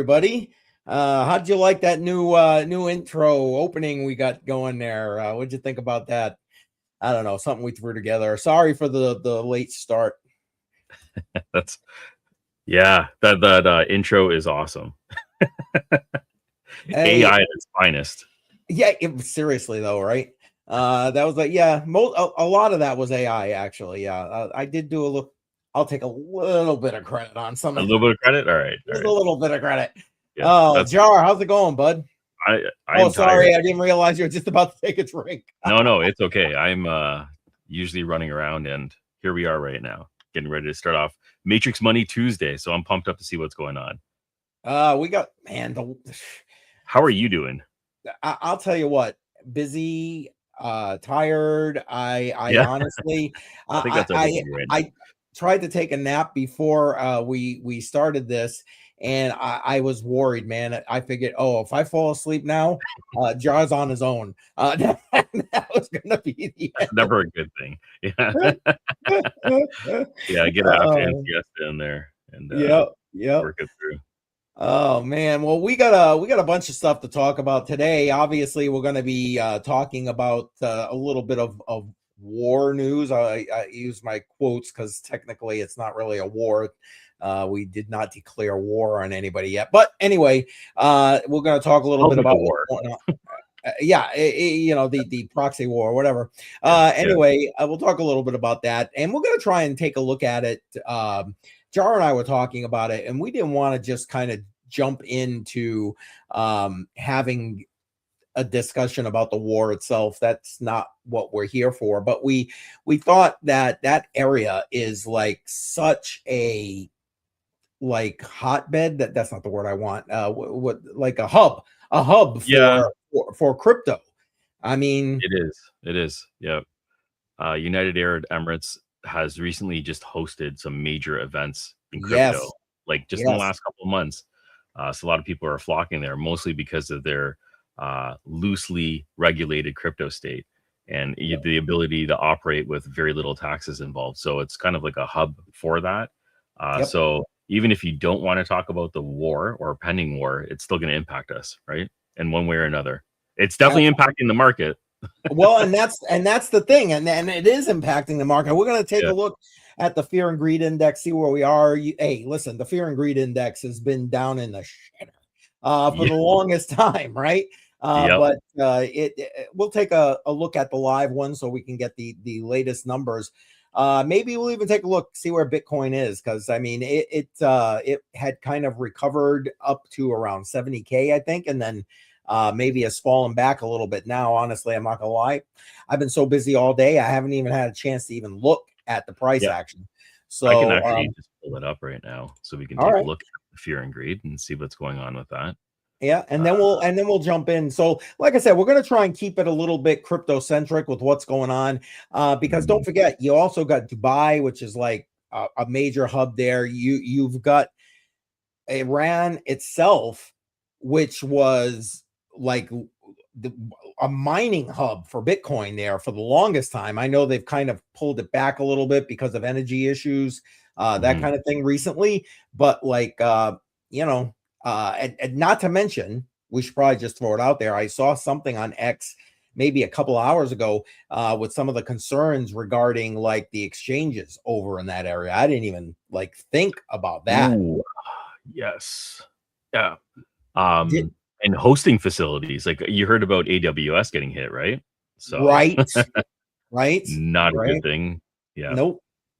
everybody. How'd you like that new intro opening we got going there? What'd you think about that? I don't know, something we threw together. Sorry for the late start. That's that intro is awesome. Hey, AI at its finest. yeah, seriously though, right? That was like, yeah, a lot of that was AI actually. Yeah, I did do a look. I'll take a little bit of credit on some A of little bit of credit. All right. just a little bit of credit. Yeah, Oh, Jar, how's it going, bud? I'm sorry, tired. I didn't realize you were just about to take a drink. No, it's okay. I'm usually running around, and here we are right now, getting ready to start off Matrix Money Tuesday. So I'm pumped up to see what's going on. We got How are you doing? I'll tell you what, busy, tired. I honestly, I think that's everything right now. I tried to take a nap before we started this, and I was worried, man. I figured, if I fall asleep now, Jar's on his own. That was gonna be the That's never a good thing. Yeah, yeah. Get an afternoon siesta in there, and work it through. Oh man, well we got a bunch of stuff to talk about today. Obviously, we're going to be talking about a little bit of war news. I use my quotes because technically it's not really a war. We did not declare war on anybody yet, but anyway, we're going to talk a little bit about war. The proxy war or whatever. Anyway, we'll talk a little bit about that, and we're going to try and take a look at it. Jar and I were talking about it, and we didn't want to just kind of jump into having a discussion about the war itself. That's not what we're here for. But we thought that area is like such a hotbed. That's not the word I want. Like a hub for crypto. I mean, it is. Yeah. United Arab Emirates has recently just hosted some major events in crypto, in the last couple of months. So a lot of people are flocking there, mostly because of their loosely regulated crypto state and the ability to operate with very little taxes involved. So it's kind of like a hub for that. So even if you don't want to talk about the war or pending war, it's still going to impact us, right? In one way or another. It's definitely impacting the market. Well, and that's the thing, and it is impacting the market. We're going to take a look at the fear and greed index, see where we are. Hey, listen, the fear and greed index has been down in the shitter for the longest time, right? But we'll take a look at the live one so we can get the latest numbers. Maybe we'll even take a look, see where Bitcoin is, because I mean it had kind of recovered up to around 70K, I think, and then maybe has fallen back a little bit now. Honestly, I'm not gonna lie. I've been so busy all day. I haven't even had a chance to even look at the price action. So I can actually just pull it up right now so we can take a look at the fear and greed and see what's going on with that. Yeah, and then we'll jump in. So, like I said, we're going to try and keep it a little bit crypto centric with what's going on, because don't forget, you also got Dubai, which is like a major hub there. You've got Iran itself, which was like a mining hub for Bitcoin there for the longest time. I know they've kind of pulled it back a little bit because of energy issues, that kind of thing recently. But and not to mention, we should probably just throw it out there. I saw something on X maybe a couple hours ago with some of the concerns regarding like the exchanges over in that area. I didn't even think about that. Ooh, yes. Yeah. And hosting facilities, like you heard about AWS getting hit, right? So right. Not a good thing. Yeah.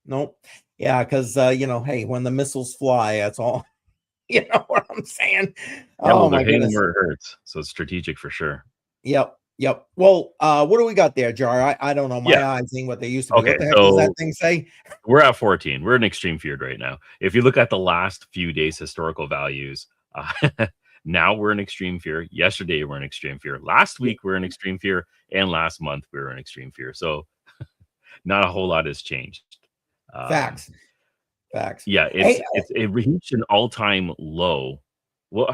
Nope. Yeah, because hey, when the missiles fly, that's all. You know what I'm saying? Yeah, my goodness, where it hurts. So it's strategic for sure. Yep. Well, what do we got there, Jar? I don't know. My eyes ain't what they used to be. Okay, what the heck does that thing say? We're at 14. We're in extreme fear right now. If you look at the last few days historical values, now we're in extreme fear. Yesterday we're in extreme fear. Last week we're in extreme fear, and last month we were in extreme fear. So not a whole lot has changed. Facts. Yeah, it reached an all-time low. Well,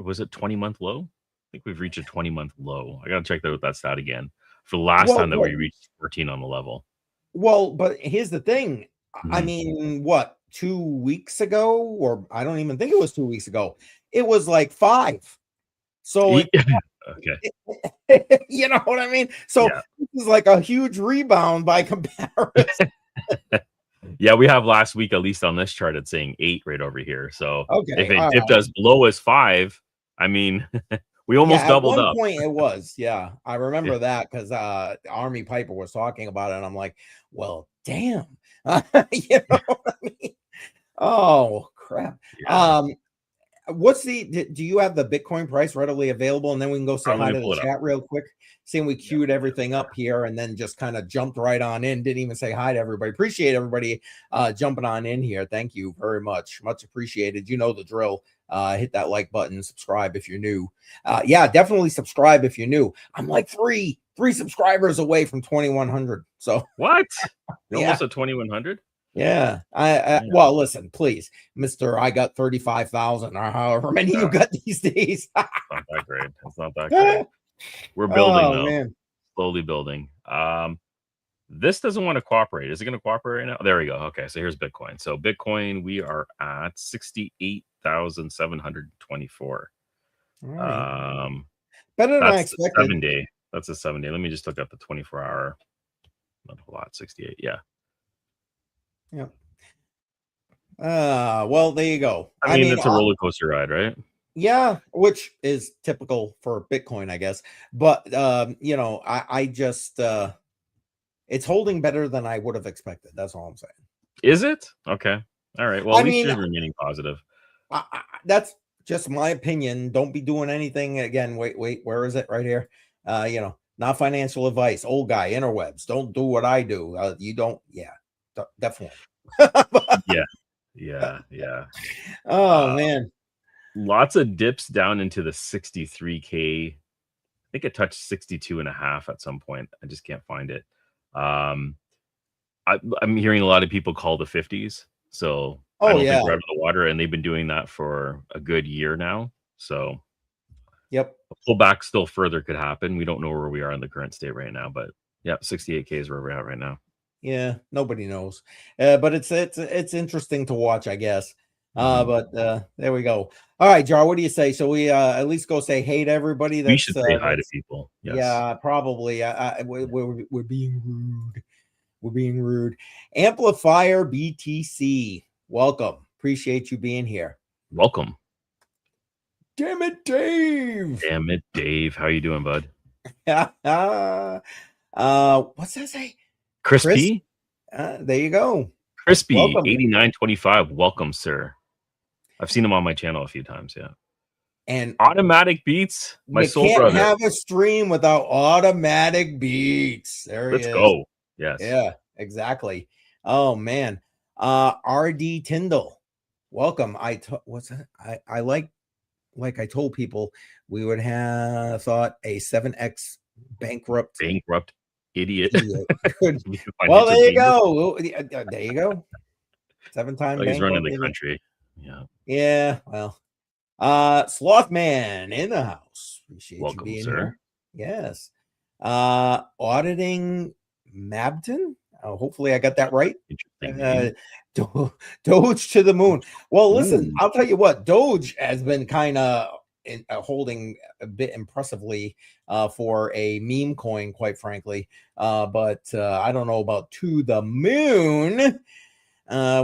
was it 20-month low? I think we've reached a 20-month low. I gotta check that stat again for the last time that we reached 14 on the level. Well, but here's the thing. I mean, what 2 weeks ago, or I don't even think it was 2 weeks ago. It was like 5. So okay. you know what I mean? So this is like a huge rebound by comparison. Yeah, we have last week, at least on this chart, it's saying 8 right over here. So if it dipped right. as below as 5, I mean, we almost doubled up. At one point it was. Yeah, I remember that because Army Piper was talking about it, and I'm like, well, damn. You know what I mean? Oh, crap. Yeah. What's do you have the Bitcoin price readily available? And then we can go say hi to the chat real quick. Seeing we queued everything up here and then just kind of jumped right on in. Didn't even say hi to everybody. Appreciate everybody jumping on in here. Thank you very much. Much appreciated. You know the drill. Hit that like button, subscribe if you're new. Yeah, definitely subscribe if you're new. I'm like three subscribers away from 2,100. So what? You're almost at 2,100? Yeah. Well, listen, please, Mr. I got 35,000 or however many you got these days. Not that great. It's not that great. We're building though. Man. Slowly building. This doesn't want to cooperate. Is it going to cooperate right now? There we go. Okay, so here's Bitcoin. So Bitcoin, we are at 68,724. Right. Better than I expected. 7-day. That's a 7-day. Let me just look at the 24-hour. Not a lot. 68. Yeah. Yep. Well, there you go. I mean, it's a roller coaster ride, right? Yeah, which is typical for Bitcoin, I guess. But you know, I just it's holding better than I would have expected. That's all I'm saying. Is it? Okay. All right. Well, at least you're remaining positive. That's just my opinion. Don't be doing anything again. Wait, where is it? Right here. You know, not financial advice. Old guy, interwebs. Don't do what I do. You don't. Yeah. Definitely. Yeah. Oh man, lots of dips down into the 63K. I think it touched 62.5 at some point. I just can't find it. I'm hearing a lot of people call the 50s. So I don't think we're out of the water, and they've been doing that for a good year now. So yep, a pullback still further could happen. We don't know where we are in the current state right now, but yeah, 68K is where we're at right now. Yeah, nobody knows, but it's interesting to watch, I guess. But there we go. All right, Jar, what do you say? So we at least go say hey to everybody. We should say hi to people. Yes. Yeah, probably. We're being rude. We're being rude. Amplifier BTC, welcome. Appreciate you being here. Welcome. Damn it, Dave. Damn it, Dave. How you doing, bud? What's that say? Crispy. There you go. Crispy 8925. Welcome, sir. I've seen him on my channel a few times. Yeah. And automatic beats, my soul brother. Can't have a stream without automatic beats. There Let's go. Yes. Yeah, exactly. Oh man. RD Tyndall, welcome. What's that? I like I told people we would have thought a 7x bankrupt idiot. Well, there you go. There you go. 7-time he's running the country. Yeah. Well, Slothman in the house. Appreciate welcome, you being sir. here. Yes. Auditing Mabton. Oh, hopefully I got that right. Doge to the moon. Well, listen, I'll tell you what, Doge has been kind of holding a bit impressively for a meme coin, quite frankly. But I don't know about to the moon.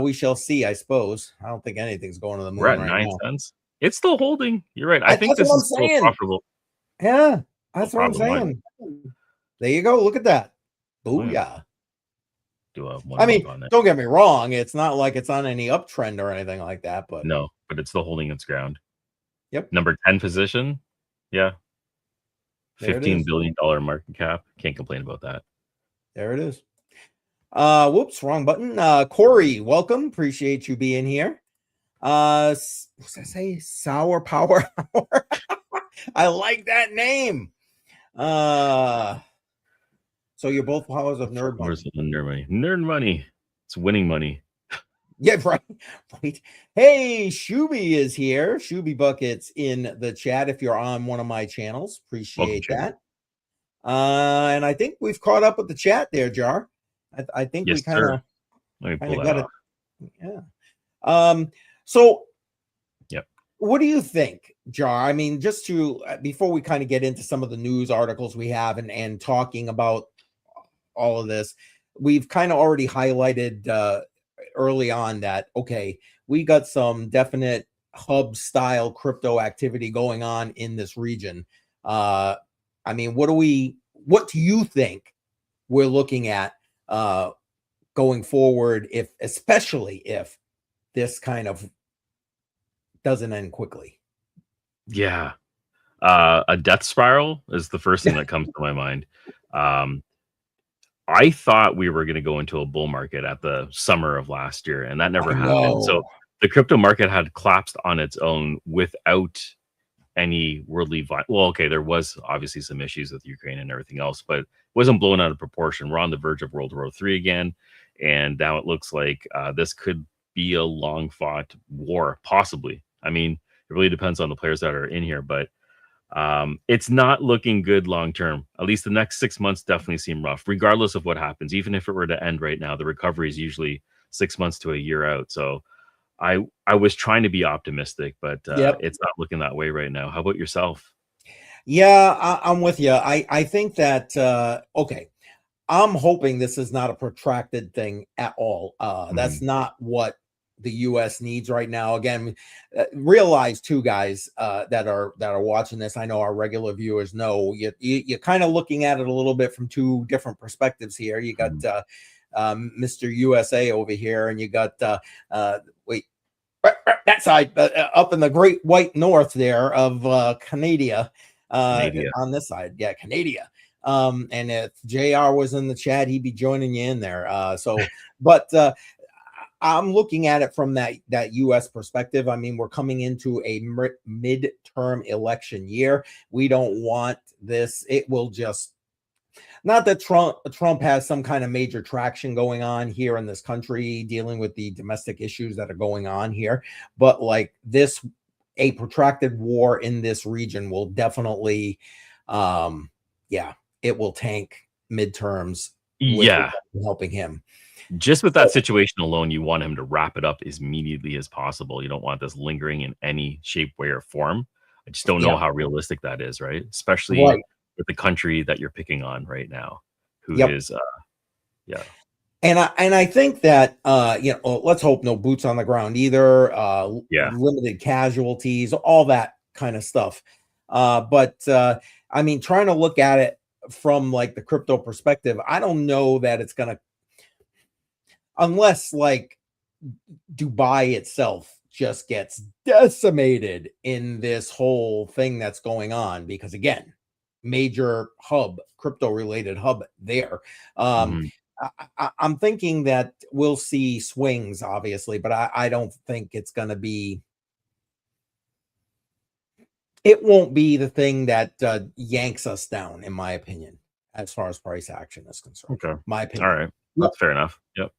We shall see, I suppose. I don't think anything's going to the moon. We're at 9 cents. It's still holding. You're right. I think this is still profitable. Yeah, that's what I'm saying. There you go. Look at that. Booyah. I mean, don't get me wrong. It's not like it's on any uptrend or anything like that. But no, but it's still holding its ground. Yep. Number 10 position. Yeah. $15 billion market cap. Can't complain about that. There it is. Whoops, wrong button. Corey, welcome. Appreciate you being here. What's that say? Sour Power Hour. I like that name. So you're both followers of Nerd Money. Nerd Money. It's winning money. Yeah, right. Hey, Shuby is here. Shuby Buckets in the chat. If you're on one of my channels, appreciate that. And I think we've caught up with the chat there, Jar. I think we kind of got it. Yeah. So Yep. what do you think, Jar? I mean, just to before we kind of get into some of the news articles we have and talking about all of this, we've kind of already highlighted early on that, okay, we got some definite hub style crypto activity going on in this region. I mean, what do you think we're looking at going forward, especially if this kind of doesn't end quickly? Yeah. A death spiral is the first thing that comes to my mind. I thought we were going to go into a bull market at the summer of last year, and that never I happened. So know. the crypto market had collapsed on its own without any worldly well, okay, there was obviously some issues with Ukraine and everything else, but it wasn't blown out of proportion. We're on the verge of World War III again, and now it looks like this could be a long fought war, possibly. I mean, it really depends on the players that are in here, but it's not looking good long term. At least the next 6 months definitely seem rough, regardless of what happens. Even if it were to end right now, the recovery is usually 6 months to a year out. So I was trying to be optimistic, but Yep. it's not looking that way right now. How about yourself? Yeah, I'm with you. I think that okay, I'm hoping this is not a protracted thing at all. That's Mhm. not what the U.S. needs right now. Again, realize too, guys, that are watching this. I know our regular viewers know you're kind of looking at it a little bit from two different perspectives here. You got Mhm. Mr. USA over here, and you got wait. That side up in the great white north there of Canada Canada. on this side. Yeah, Canada. And if JR was in the chat, he'd be joining you in there. But I'm looking at it from that US perspective. I mean, we're coming into a midterm election year. We don't want this. It will just not that Trump has some kind of major traction going on here in this country, dealing with the domestic issues that are going on here, but like this, a protracted war in this region will definitely, yeah, it will tank midterms with Yeah. helping him. Just with that So, situation alone, you want him to wrap it up as immediately as possible. You don't want this lingering in any shape, way, or form. I just don't know yeah, how realistic that is, right? Especially right. with the country that you're picking on right now, who Yep. is, yeah, And I think that let's hope no boots on the ground either, yeah. limited casualties, all that kind of stuff. But I mean, trying to look at it from like the crypto perspective, I don't know that it's gonna, unless like Dubai itself just gets decimated in this whole thing that's going on, because again, major hub, crypto related hub there. Um, Mhm. I'm thinking that we'll see swings, obviously, but I don't think it's going to be. It won't be the thing that yanks us down, in my opinion, as far as price action is concerned. Okay. My All opinion. right. Yep. That's fair enough. Yep.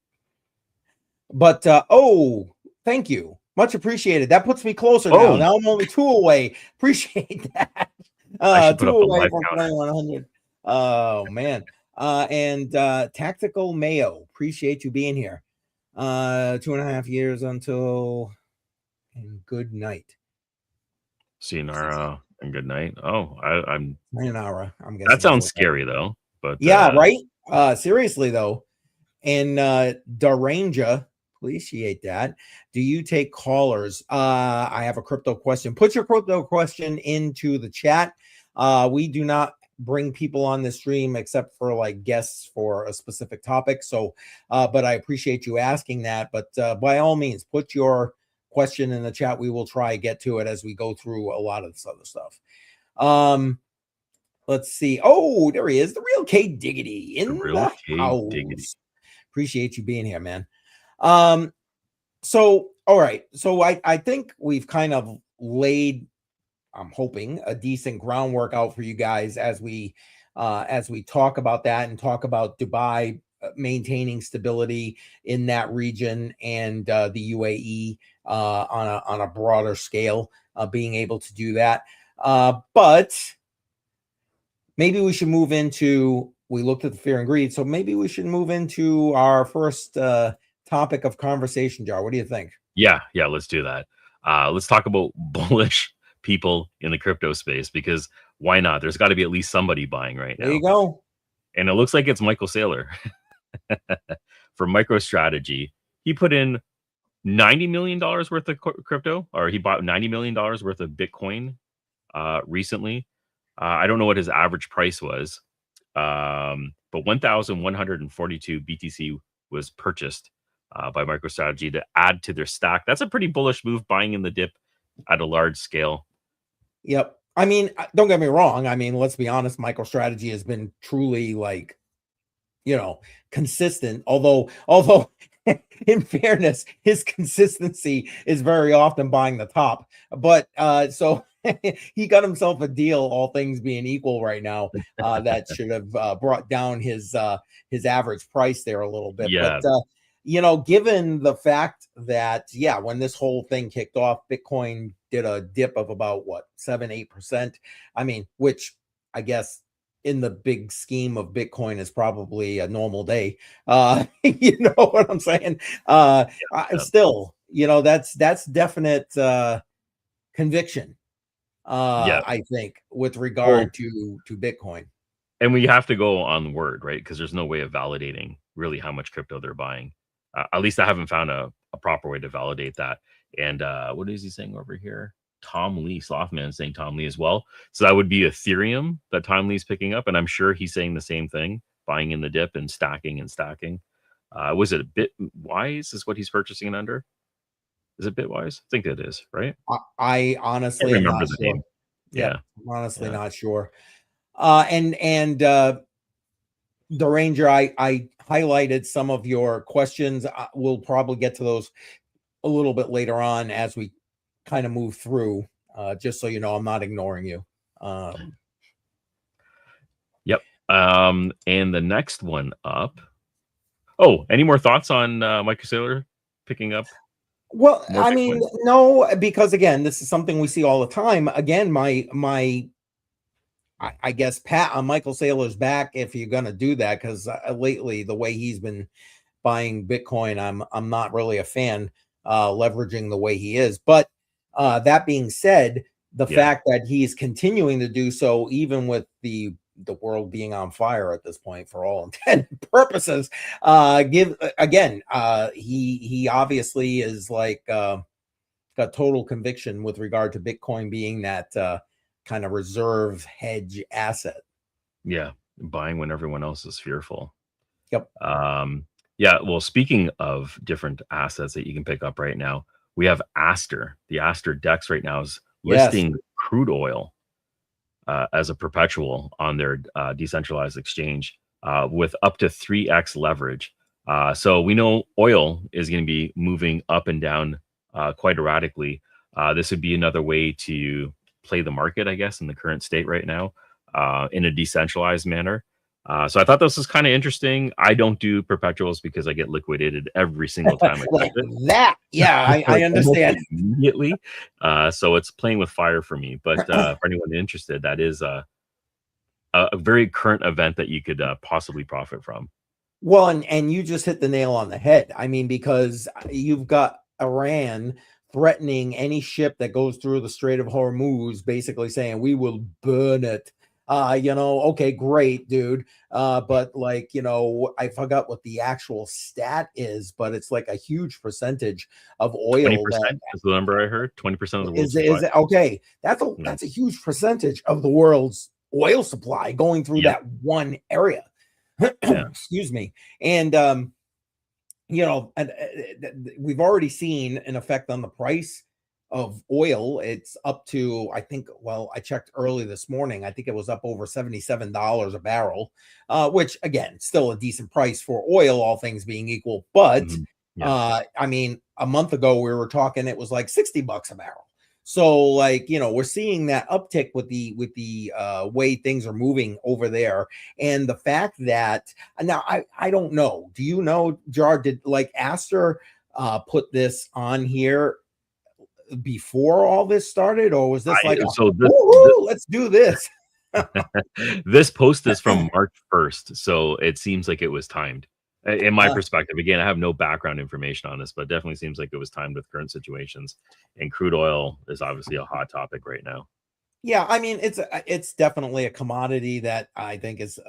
But thank you, much appreciated. That puts me closer now. Boom. Now I'm only two away. Appreciate that. I should put Two up the away live from counter. 2100. Oh man. And Tactical Mayo, appreciate you being here. 2.5 years until, and good night. Sayonara and good night. Oh, I'm. Sayonara, I'm That guessing is sounds what that. scary though. But Yeah, right. Seriously though. And Daranja, appreciate that. Do you take callers? I have a crypto question. Put your crypto question into the chat. We do not bring people on the stream except for like guests for a specific topic. So, but I appreciate you asking that. But by all means, put your question in the chat. We will try to get to it as we go through a lot of this other stuff. Let's see. Oh, there he is, the real K Diggity the in real the K diggity. house. Appreciate you being here, man. So all right. So I think we've kind of laid, I'm hoping, a decent groundwork out for you guys as we talk about that and talk about Dubai maintaining stability in that region, and the UAE on a broader scale, being able to do that. But maybe we should move into, we looked at the fear and greed, so maybe we should move into our first topic of conversation. Jar, what do you think? Yeah, let's do that. Let's talk about bullish people in the crypto space, because why not? There's got to be at least somebody buying right There you now. go. And it looks like it's Michael Saylor for MicroStrategy. He put in $90 million worth of crypto, or he bought $90 million worth of Bitcoin recently. I don't know what his average price was, but 1,142 BTC was purchased by MicroStrategy to add to their stack. That's a pretty bullish move, buying in the dip at a large scale. Yep. I mean, don't get me wrong. I mean, let's be honest. MicroStrategy has been truly, like, consistent. Although, in fairness, his consistency is very often buying the top. But so he got himself a deal, all things being equal, right now. That should have brought down his average price there a little bit. Yeah. But given the fact that, when this whole thing kicked off, Bitcoin did a dip of about 7-8%. I mean, which I guess in the big scheme of Bitcoin is probably a normal day. You know what I'm saying? Still, that's definite conviction. I think, with regard to Bitcoin. And we have to go on word, right? Because there's no way of validating really how much crypto they're buying. At least I haven't found a proper way to validate that. And what is he saying over here? Tom Lee, Slothman, saying Tom Lee as well. So that would be Ethereum that Tom Lee's picking up. And I'm sure he's saying the same thing, buying in the dip and stacking and stacking. Was it Bitwise is what he's purchasing it under? Is it Bitwise? I think it is, right? I honestly am not sure. Name. Yeah, I'm honestly not sure. And the Ranger, I highlighted some of your questions. We'll probably get to those a little bit later on as we kind of move through, just so you know, I'm not ignoring you. Yep. And the next one up. Oh, any more thoughts on Michael Saylor picking up? Well, I mean, no, because again, this is something we see all the time. Again, I guess pat on Michael Saylor's back if you're going to do that, because lately the way he's been buying Bitcoin, I'm not really a fan, leveraging the way he is. But that being said, the fact that he's continuing to do so, even with the world being on fire at this point for all intent and purposes, he obviously is like got total conviction with regard to Bitcoin being that kind of reserve hedge asset. Yeah, buying when everyone else is fearful. Yep. Well, speaking of different assets that you can pick up right now, we have Aster. The Aster DEX right now is listing crude oil as a perpetual on their decentralized exchange with up to 3x leverage. So we know oil is going to be moving up and down quite erratically. This would be another way to play the market, I guess, in the current state right now, in a decentralized manner. So I thought this was kind of interesting. I don't do perpetuals because I get liquidated every single time I like that. Yeah, I understand immediately. So it's playing with fire for me. But for anyone interested, that is a very current event that you could possibly profit from. Well, and you just hit the nail on the head. I mean, because you've got Iran threatening any ship that goes through the Strait of Hormuz, basically saying we will burn it. Okay, great, dude. But like, I forgot what the actual stat is, but it's like a huge percentage of oil. 20% is the number I heard. 20% of the world's supply. Is it okay? That's a huge percentage of the world's oil supply going through that one area. Excuse me. And we've already seen an effect on the price of oil. It's up to, I think, I checked early this morning, I think it was up over $77 a barrel, which again, still a decent price for oil, all things being equal. But I mean, a month ago we were talking, it was like $60 a barrel. So like, we're seeing that uptick with the way things are moving over there. And the fact that now I don't know, do you know, Jar, did like Aster put this on here before all this started, or was this let's do this? This post is from March 1st, so it seems like it was timed. In my perspective, again, I have no background information on this, but it definitely seems like it was timed with current situations. And crude oil is obviously a hot topic right now. Yeah, I mean, it's definitely a commodity that I think is,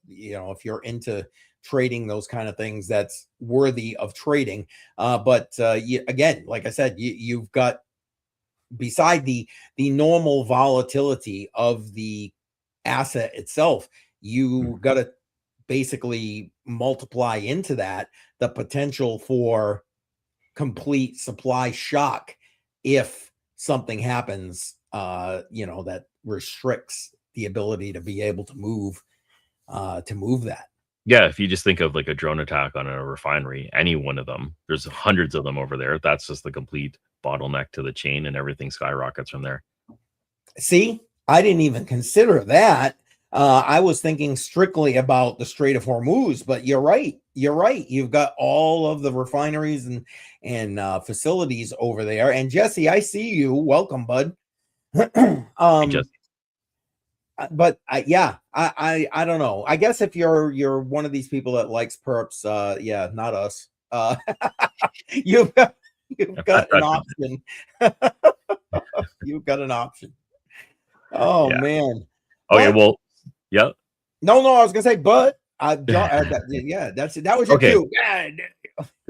if you're into trading those kind of things, that's worthy of trading. But again, like I said, you've got, beside the normal volatility of the asset itself, you got to basically multiply into that the potential for complete supply shock if something happens, that restricts the ability to be able to move that. Yeah, if you just think of like a drone attack on a refinery, any one of them, there's hundreds of them over there. That's just the complete bottleneck to the chain, and everything skyrockets from there. See, I didn't even consider that. I was thinking strictly about the Strait of Hormuz, but you're right. You're right. You've got all of the refineries and facilities over there. And Jesse, I see you. Welcome, bud. Hey, Jesse. But I don't know. I guess if you're one of these people that likes perps, yeah, not us. You've got an option. You've got an option. Oh Yeah. man. Okay, well, yeah. No, I was gonna say, but yeah, that was your cue.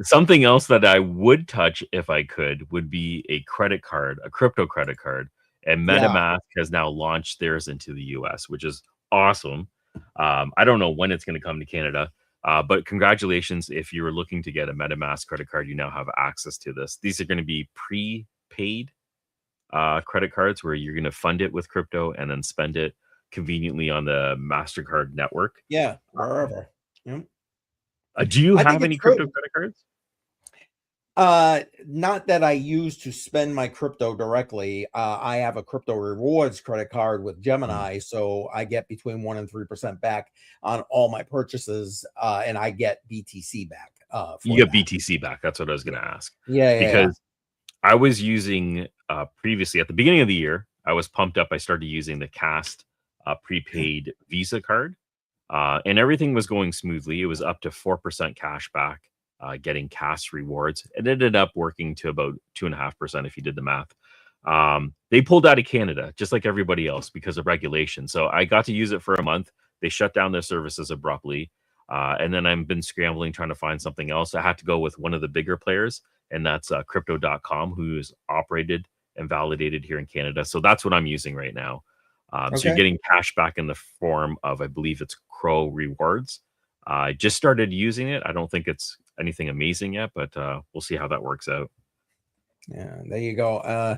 Something else that I would touch if I could would be a credit card, a crypto credit card. And MetaMask has now launched theirs into the US, which is awesome. I don't know when it's going to come to Canada, but congratulations. If you're looking to get a MetaMask credit card, you now have access to this. These are going to be prepaid credit cards where you're going to fund it with crypto and then spend it conveniently on the MasterCard network. Yeah, wherever. Yeah. Do you have any crypto credit cards? Not that I use to spend my crypto directly. I have a crypto rewards credit card with Gemini, so I get between 1% and 3% back on all my purchases, and I get BTC back. You get BTC back. That's what I was going to ask. Yeah, because I was using previously at the beginning of the year, I was pumped up. I started using the Cast prepaid Visa card, and everything was going smoothly. It was up to 4% cash back. Getting Cast rewards. It ended up working to about 2.5% if you did the math. They pulled out of Canada, just like everybody else, because of regulation. So I got to use it for a month. They shut down their services abruptly. And then I've been scrambling, trying to find something else. I had to go with one of the bigger players, and that's crypto.com, who is operated and validated here in Canada. So that's what I'm using right now. So you're getting cash back in the form of, I believe it's Crow rewards. I just started using it. I don't think it's anything amazing yet, but we'll see how that works out. Yeah, there you go.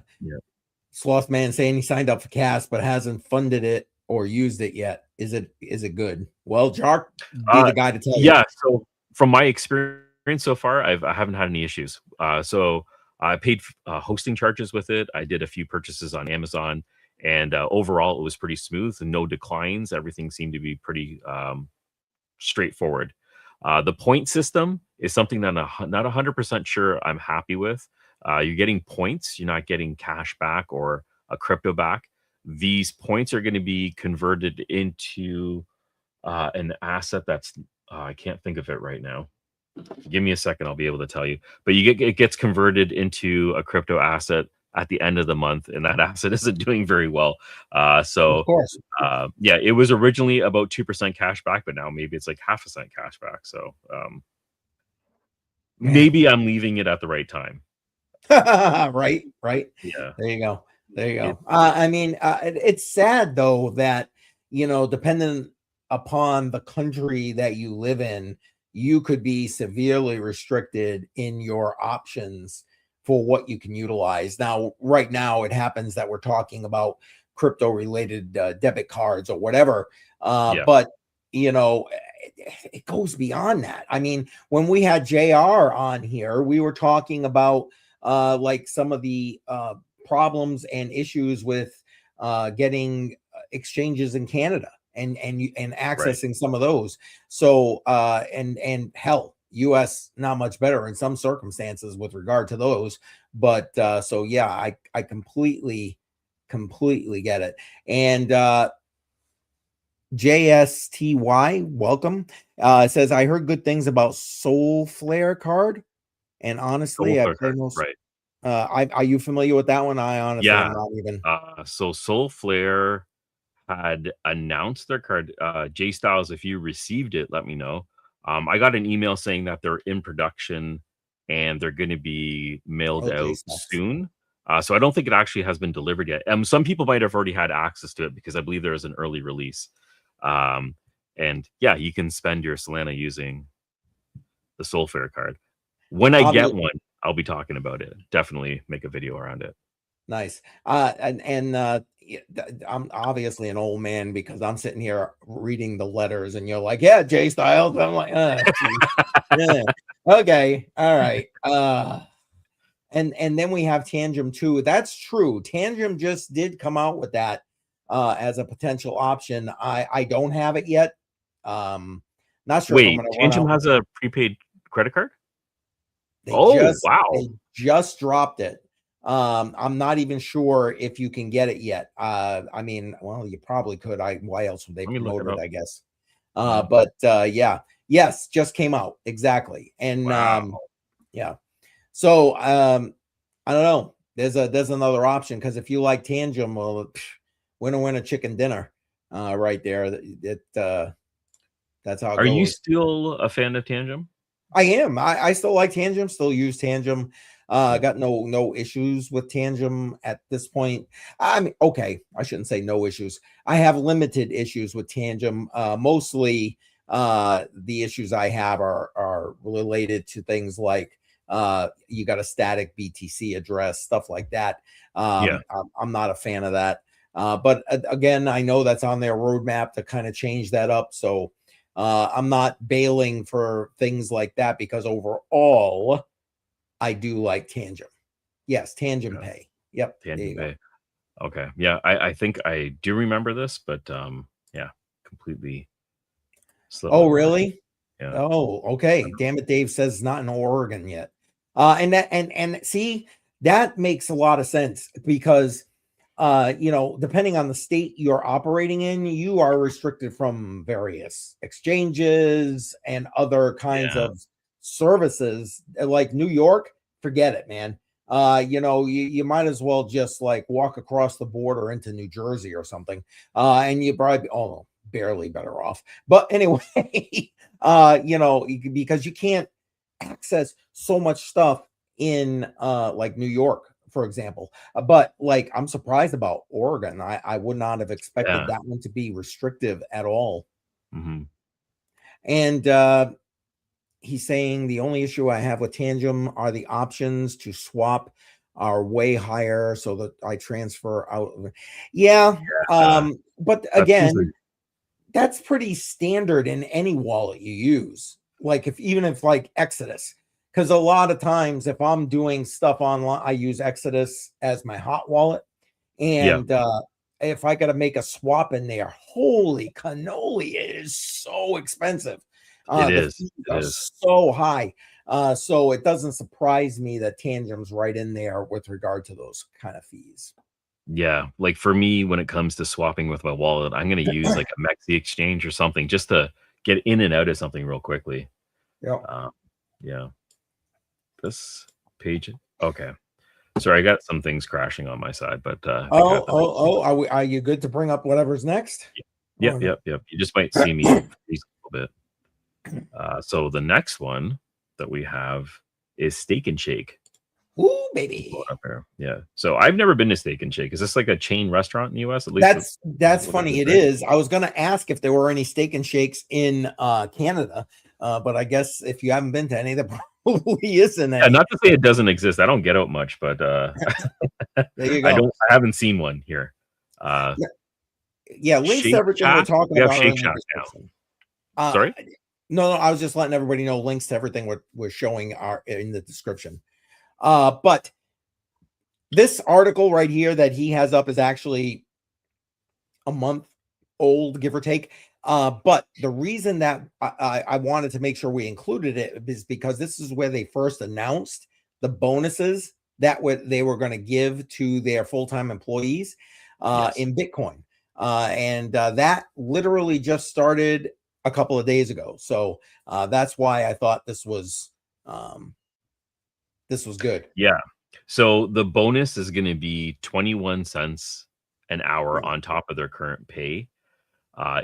Sloth Man saying he signed up for Cast but hasn't funded it or used it yet. Is it good? Well, Jark, be the guy to tell you. Yeah, so from my experience so far, I haven't had any issues. So I paid hosting charges with it. I did a few purchases on Amazon, and overall it was pretty smooth and no declines. Everything seemed to be pretty straightforward. The point system is something that I'm not 100% sure I'm happy with. You're getting points. You're not getting cash back or a crypto back. These points are going to be converted into an asset that's I can't think of it right now. Give me a second. I'll be able to tell you. But it gets converted into a crypto asset at the end of the month, and that asset isn't doing very well. So, of course, yeah, it was originally about 2% cash back, but now maybe it's like 0.5% cash back. So, maybe I'm leaving it at the right time. right. Yeah. There you go. I mean, it's sad though that, depending upon the country that you live in, you could be severely restricted in your options for what you can utilize. Now, right now, it happens that we're talking about crypto related debit cards or whatever. But, it goes beyond that. I mean, when we had JR on here, we were talking about like some of the problems and issues with getting exchanges in Canada and accessing some of those. So and hell, US not much better in some circumstances with regard to those. But so yeah, I completely get it. And JSTY, welcome. It says, I heard good things about Soul Flare card, and honestly, I play most. Right. Are you familiar with that one? I honestly am not even. So Soul Flare had announced their card. J Styles, if you received it, let me know. I got an email saying that they're in production and they're going to be mailed out soon. So I don't think it actually has been delivered yet. Some people might have already had access to it because I believe there is an early release. And yeah, you can spend your Solana using the Soul Flare card. When I get one, I'll be talking about it. Definitely make a video around it. Nice. I'm obviously an old man because I'm sitting here reading the letters and you're like, yeah, J Styles. I'm like, yeah. Okay. All right. And then we have Tangem too. That's true. Tangem just did come out with that as a potential option. I don't have it yet. Not sure. Wait, Tangem has a prepaid credit card? They just dropped it. I'm not even sure if you can get it yet. I mean, well, you probably could. Why else would they promote it, I guess. But yeah, yes, just came out. Exactly. And yeah. So I don't know. There's another option because if you like Tangem, well, winner chicken dinner right there. That's how it goes. Are you still a fan of Tangem? I am. I still like Tangem, still use Tangem. Got no issues with Tangem at this point. I mean, okay, I shouldn't say no issues. I have limited issues with Tangem. Mostly the issues I have are related to things like you got a static BTC address, stuff like that. I'm not a fan of that. But again, I know that's on their roadmap to kind of change that up. So I'm not bailing for things like that because overall, I do like Tangem. Yes, Tangem Pay. Yep. Tangem Pay. Okay. Yeah, I think I do remember this, but yeah, completely. Oh, really? Yeah. Oh, okay. Damn it, Dave says not in Oregon yet. And see, that makes a lot of sense because depending on the state you're operating in, you are restricted from various exchanges and other kinds of services. Like New York, forget it, man. You might as well just like walk across the border into New Jersey or something. And you probably barely better off. But anyway, because you can't access so much stuff in like New York, for example. But like, I'm surprised about Oregon. I would not have expected that one to be restrictive at all. And he's saying the only issue I have with Tangem are the options to swap are way higher, so that I transfer out. But again, that's pretty standard in any wallet you use. Like even if like Exodus. Because a lot of times, if I'm doing stuff online, I use Exodus as my hot wallet. And if I got to make a swap in there, holy cannoli, it is so expensive. It is so high. So it doesn't surprise me that Tangem's right in there with regard to those kind of fees. Yeah, like for me, when it comes to swapping with my wallet, I'm going to use like a Mexi exchange or something just to get in and out of something real quickly. Yeah. This page. Okay. Sorry, I got some things crashing on my side, but are you good to bring up whatever's next? Yep. You just might see me a little bit. So the next one that we have is Steak and Shake. Ooh, baby. Yeah. So I've never been to Steak and Shake. Is this like a chain restaurant in the US? At least that's funny. It is. I was gonna ask if there were any Steak and Shakes in Canada, but I guess if you haven't been to any, there probably isn't any. Not to say it doesn't exist. I don't get out much, but there you go. I haven't seen one here. Links to everything we're talking about. Shake Shack now. Sorry? No, I was just letting everybody know links to everything we're showing are in the description. But this article right here that he has up is actually a month old, give or take. But the reason that I wanted to make sure we included it is because this is where they first announced the bonuses that they were going to give to their full-time employees in Bitcoin. and that literally just started a couple of days ago. So that's why I thought this was good. Yeah. So the bonus is going to be 21 cents an hour on top of their current pay.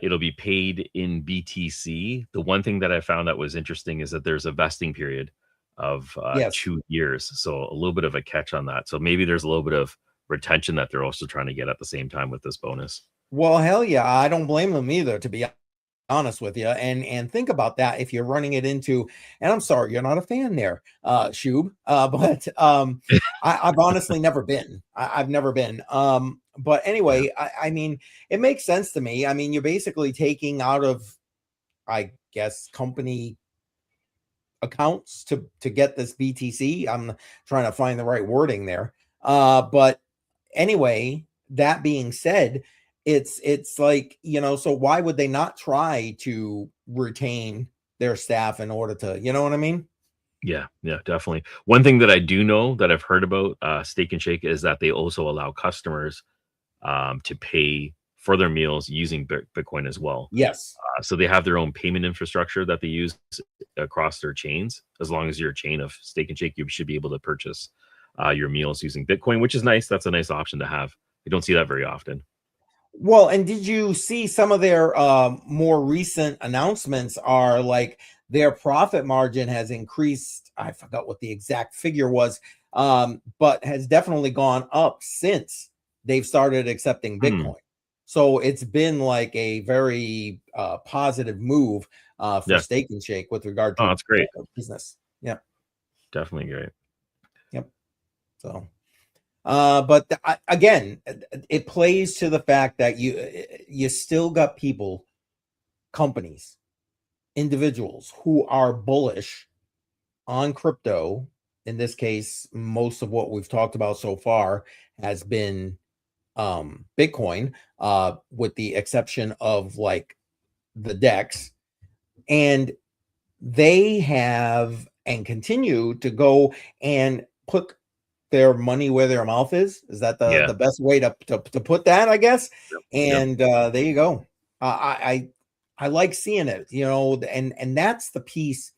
It'll be paid in BTC. The one thing that I found that was interesting is that there's a vesting period of Yes. 2 years. So a little bit of a catch on that. So maybe there's a little bit of retention that they're also trying to get at the same time with this bonus. Well, hell yeah. I don't blame them either, to be honest with you. And think about that if you're running it into, and I'm sorry, you're not a fan there, Shub, but I've honestly never been. I've never been. But anyway, I mean, it makes sense to me. I mean, you're basically taking out of, I guess, company accounts to get this BTC. I'm trying to find the right wording there. But anyway, that being said, it's like, you know, so why would they not try to retain their staff in order to, you know what I mean? Yeah, definitely. One thing that I do know that I've heard about Steak and Shake is that they also allow customers to pay for their meals using Bitcoin as well. Yes. So they have their own payment infrastructure that they use across their chains. As long as you're a chain of Steak and Shake, you should be able to purchase your meals using Bitcoin, which is nice. That's a nice option to have. You don't see that very often. Well, and did you see some of their more recent announcements are like their profit margin has increased? I forgot what the exact figure was, but has definitely gone up since they've started accepting Bitcoin. So it's been like a very positive move for Steak and Shake with regard to that's great business. Yeah, definitely great. Yep. So. But again, it plays to the fact that you still got people, companies, individuals who are bullish on crypto. In this case, most of what we've talked about so far has been Bitcoin, with the exception of like the DEX, and they have and continue to go and put their money where their mouth is. Is that the best way to put that, I guess? And there you go. I like seeing it, you know, and that's the piece.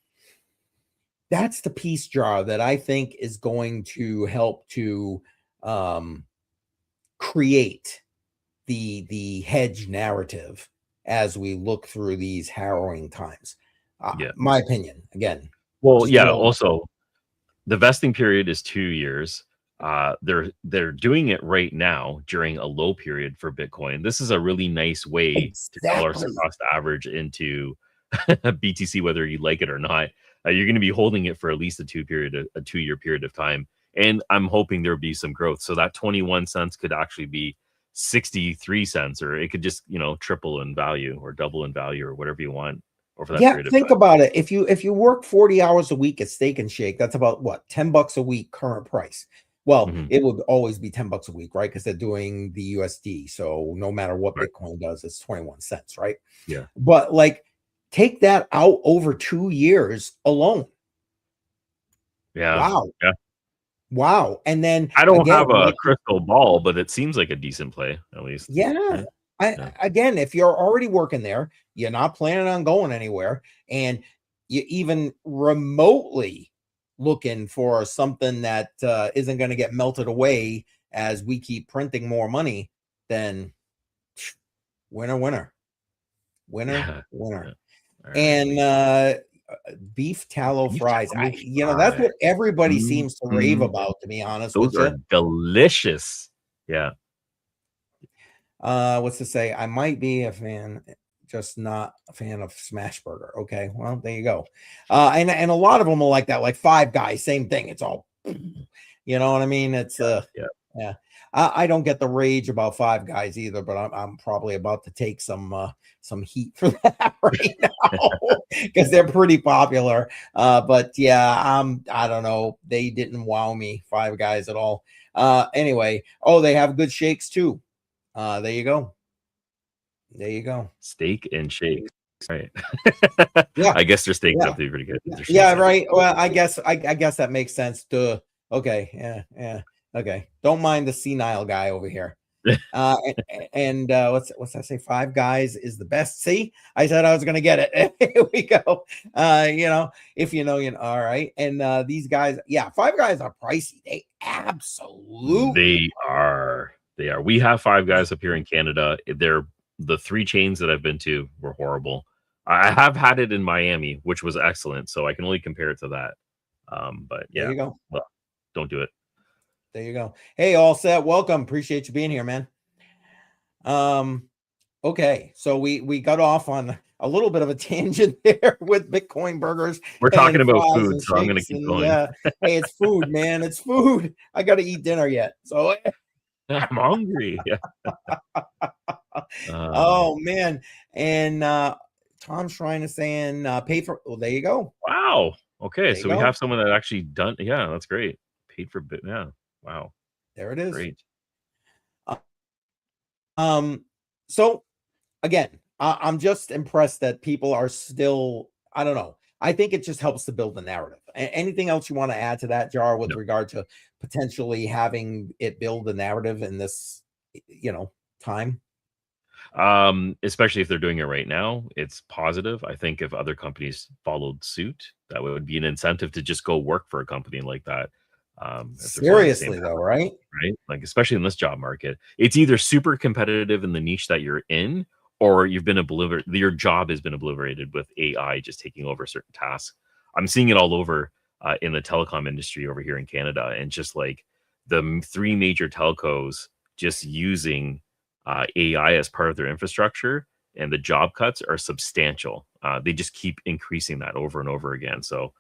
That's the piece, Jar, that I think is going to help to create the hedge narrative as we look through these harrowing times. My opinion, again. Well, also the vesting period is 2 years. They're doing it right now during a low period for Bitcoin. This is a really nice way to dollar cost average into BTC, whether you like it or not. You're going to be holding it for at least a 2 year period of time, and I'm hoping there'll be some growth. So that 21 cents could actually be 63 cents, or it could just, you know, triple in value or double in value or whatever you want. Think about it. If you work 40 hours a week at Steak and Shake, that's about what, $10 a week current price. Well, it would always be $10 a week, right? Because they're doing the USD. So no matter what Bitcoin does, it's 21 cents, right? Yeah. But like, take that out over 2 years alone. Yeah. Wow. Yeah. Wow. And then I don't have a crystal ball, but it seems like a decent play, at least. Yeah. Again, if you're already working there, you're not planning on going anywhere, and you even remotely looking for something that isn't going to get melted away as we keep printing more money, then winner. Yeah. And beef tallow fries. That's what everybody seems to rave about, to be honest. Those are delicious. Yeah. What's to say? I might be a fan, just not a fan of Smash Burger. Okay, well, there you go. And a lot of them are like that, like Five Guys, same thing. It's all, you know what I mean? It's yeah. I don't get the rage about Five Guys either, but I'm probably about to take some heat for that right now because they're pretty popular. But yeah, I don't know. They didn't wow me, Five Guys, at all. Anyway, they have good shakes too. There you go. Steak and Shake. Right. Yeah. I guess their steaks have to be pretty good. Yeah, right. Well, I guess that makes sense. Okay. Yeah. Okay. Don't mind the senile guy over here. And what's that say? Five Guys is the best. See, I said I was going to get it. Here we go. If you know, all right. And these guys, yeah, Five Guys are pricey. They absolutely are. They are. We have Five Guys up here in Canada. They're the 3 chains that I've been to were horrible. I have had it in Miami, which was excellent, so I can only compare it to that. But yeah, there you go. Well, don't do it. There you go. Hey, all set. Welcome. Appreciate you being here, man. Okay, so we got off on a little bit of a tangent there with Bitcoin burgers. We're talking about food, so I'm going to keep going. Yeah, hey, it's food, man. It's food. I got to eat dinner yet, so I'm hungry. Oh man, and Tom Shrine is saying pay for. Well, there you go. Wow. Okay, so we have someone that actually done. Yeah, that's great. Paid for bit. Yeah. Wow. There it is. Great. So again, I'm just impressed that people are still, I don't know. I think it just helps to build the narrative. Anything else you want to add to that, Jar, with regard to potentially having it build the narrative in this, time? Especially if they're doing it right now, it's positive. I think if other companies followed suit, that would be an incentive to just go work for a company like that. Seriously though, right? Like, especially in this job market, it's either super competitive in the niche that you're in, or you've been your job has been obliterated with AI just taking over certain tasks. I'm seeing it all over in the telecom industry over here in Canada, and just like the 3 major telcos just using AI as part of their infrastructure, and the job cuts are substantial. They just keep increasing that over and over again. So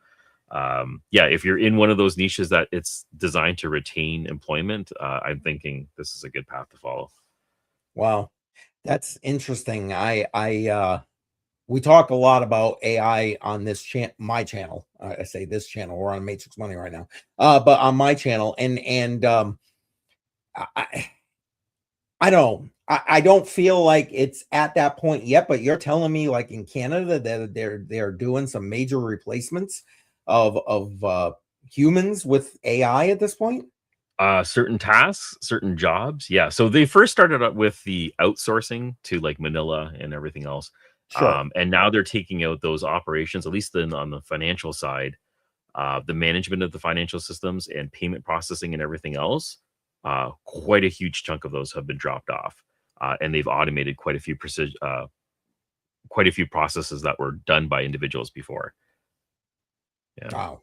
if you're in one of those niches that it's designed to retain employment, I'm thinking this is a good path to follow. Wow, that's interesting. We talk a lot about AI on this my channel. I say this channel, we're on Matrix Money right now, but on my channel, and I don't. I don't feel like it's at that point yet. But you're telling me, like in Canada, that they're doing some major replacements of humans with AI at this point. Certain tasks, certain jobs. Yeah. So they first started up with the outsourcing to like Manila and everything else. Sure. And now they're taking out those operations, at least on the financial side, the management of the financial systems and payment processing and everything else. Quite a huge chunk of those have been dropped off. And they've automated quite a few processes that were done by individuals before. Yeah.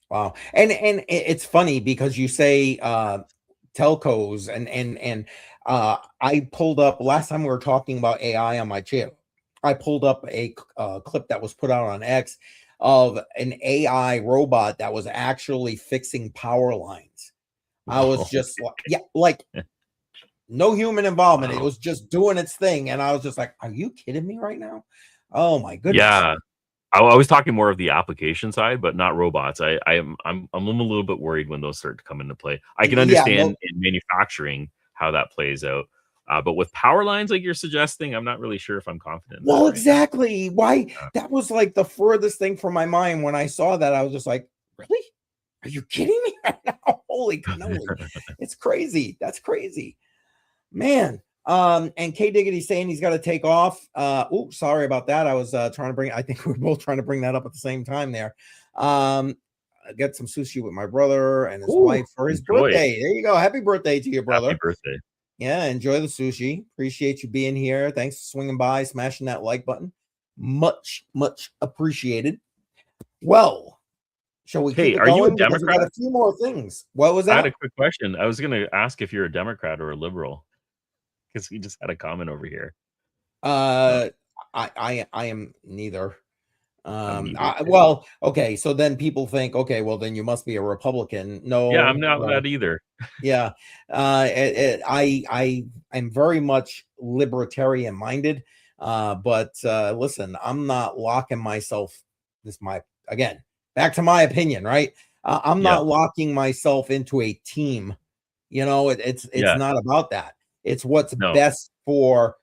Wow. And it's funny because you say telcos and I pulled up last time we were talking about AI on my channel. I pulled up a clip that was put out on X of an AI robot that was actually fixing power lines. I was just like no human involvement. It was just doing its thing. And I was just like, are you kidding me right now? Oh my goodness. Yeah. I was talking more of the application side, but not robots. I'm a little bit worried when those start to come into play. I can understand in manufacturing how that plays out, but with power lines like you're suggesting, I'm not really sure if I'm confident. Well, exactly. Why? That was like the furthest thing from my mind when I saw that. I was just like, really? Are you kidding me right now? Holy cannoli. It's crazy. That's crazy, man. And K Diggity saying he's got to take off. Sorry about that. I was trying to I think we're both trying to bring that up at the same time there. I get some sushi with my brother and his wife for his birthday. There you go. Happy birthday to your brother. Happy birthday. Yeah, enjoy the sushi. Appreciate you being here. Thanks for swinging by, smashing that like button. Much appreciated. Well, shall we keep it are going? You a Democrat? We got a few more things. What was that? I had a quick question. I was going to ask if you're a Democrat or a liberal, because we just had a comment over here. I am neither. Well, okay, so then people think, okay, well then you must be a Republican. No, yeah, I'm not that either. Yeah, I am very much libertarian minded, but listen, I'm not locking myself. Again, back to my opinion, right? I'm not locking myself into a team. It's not about that. It's what's best for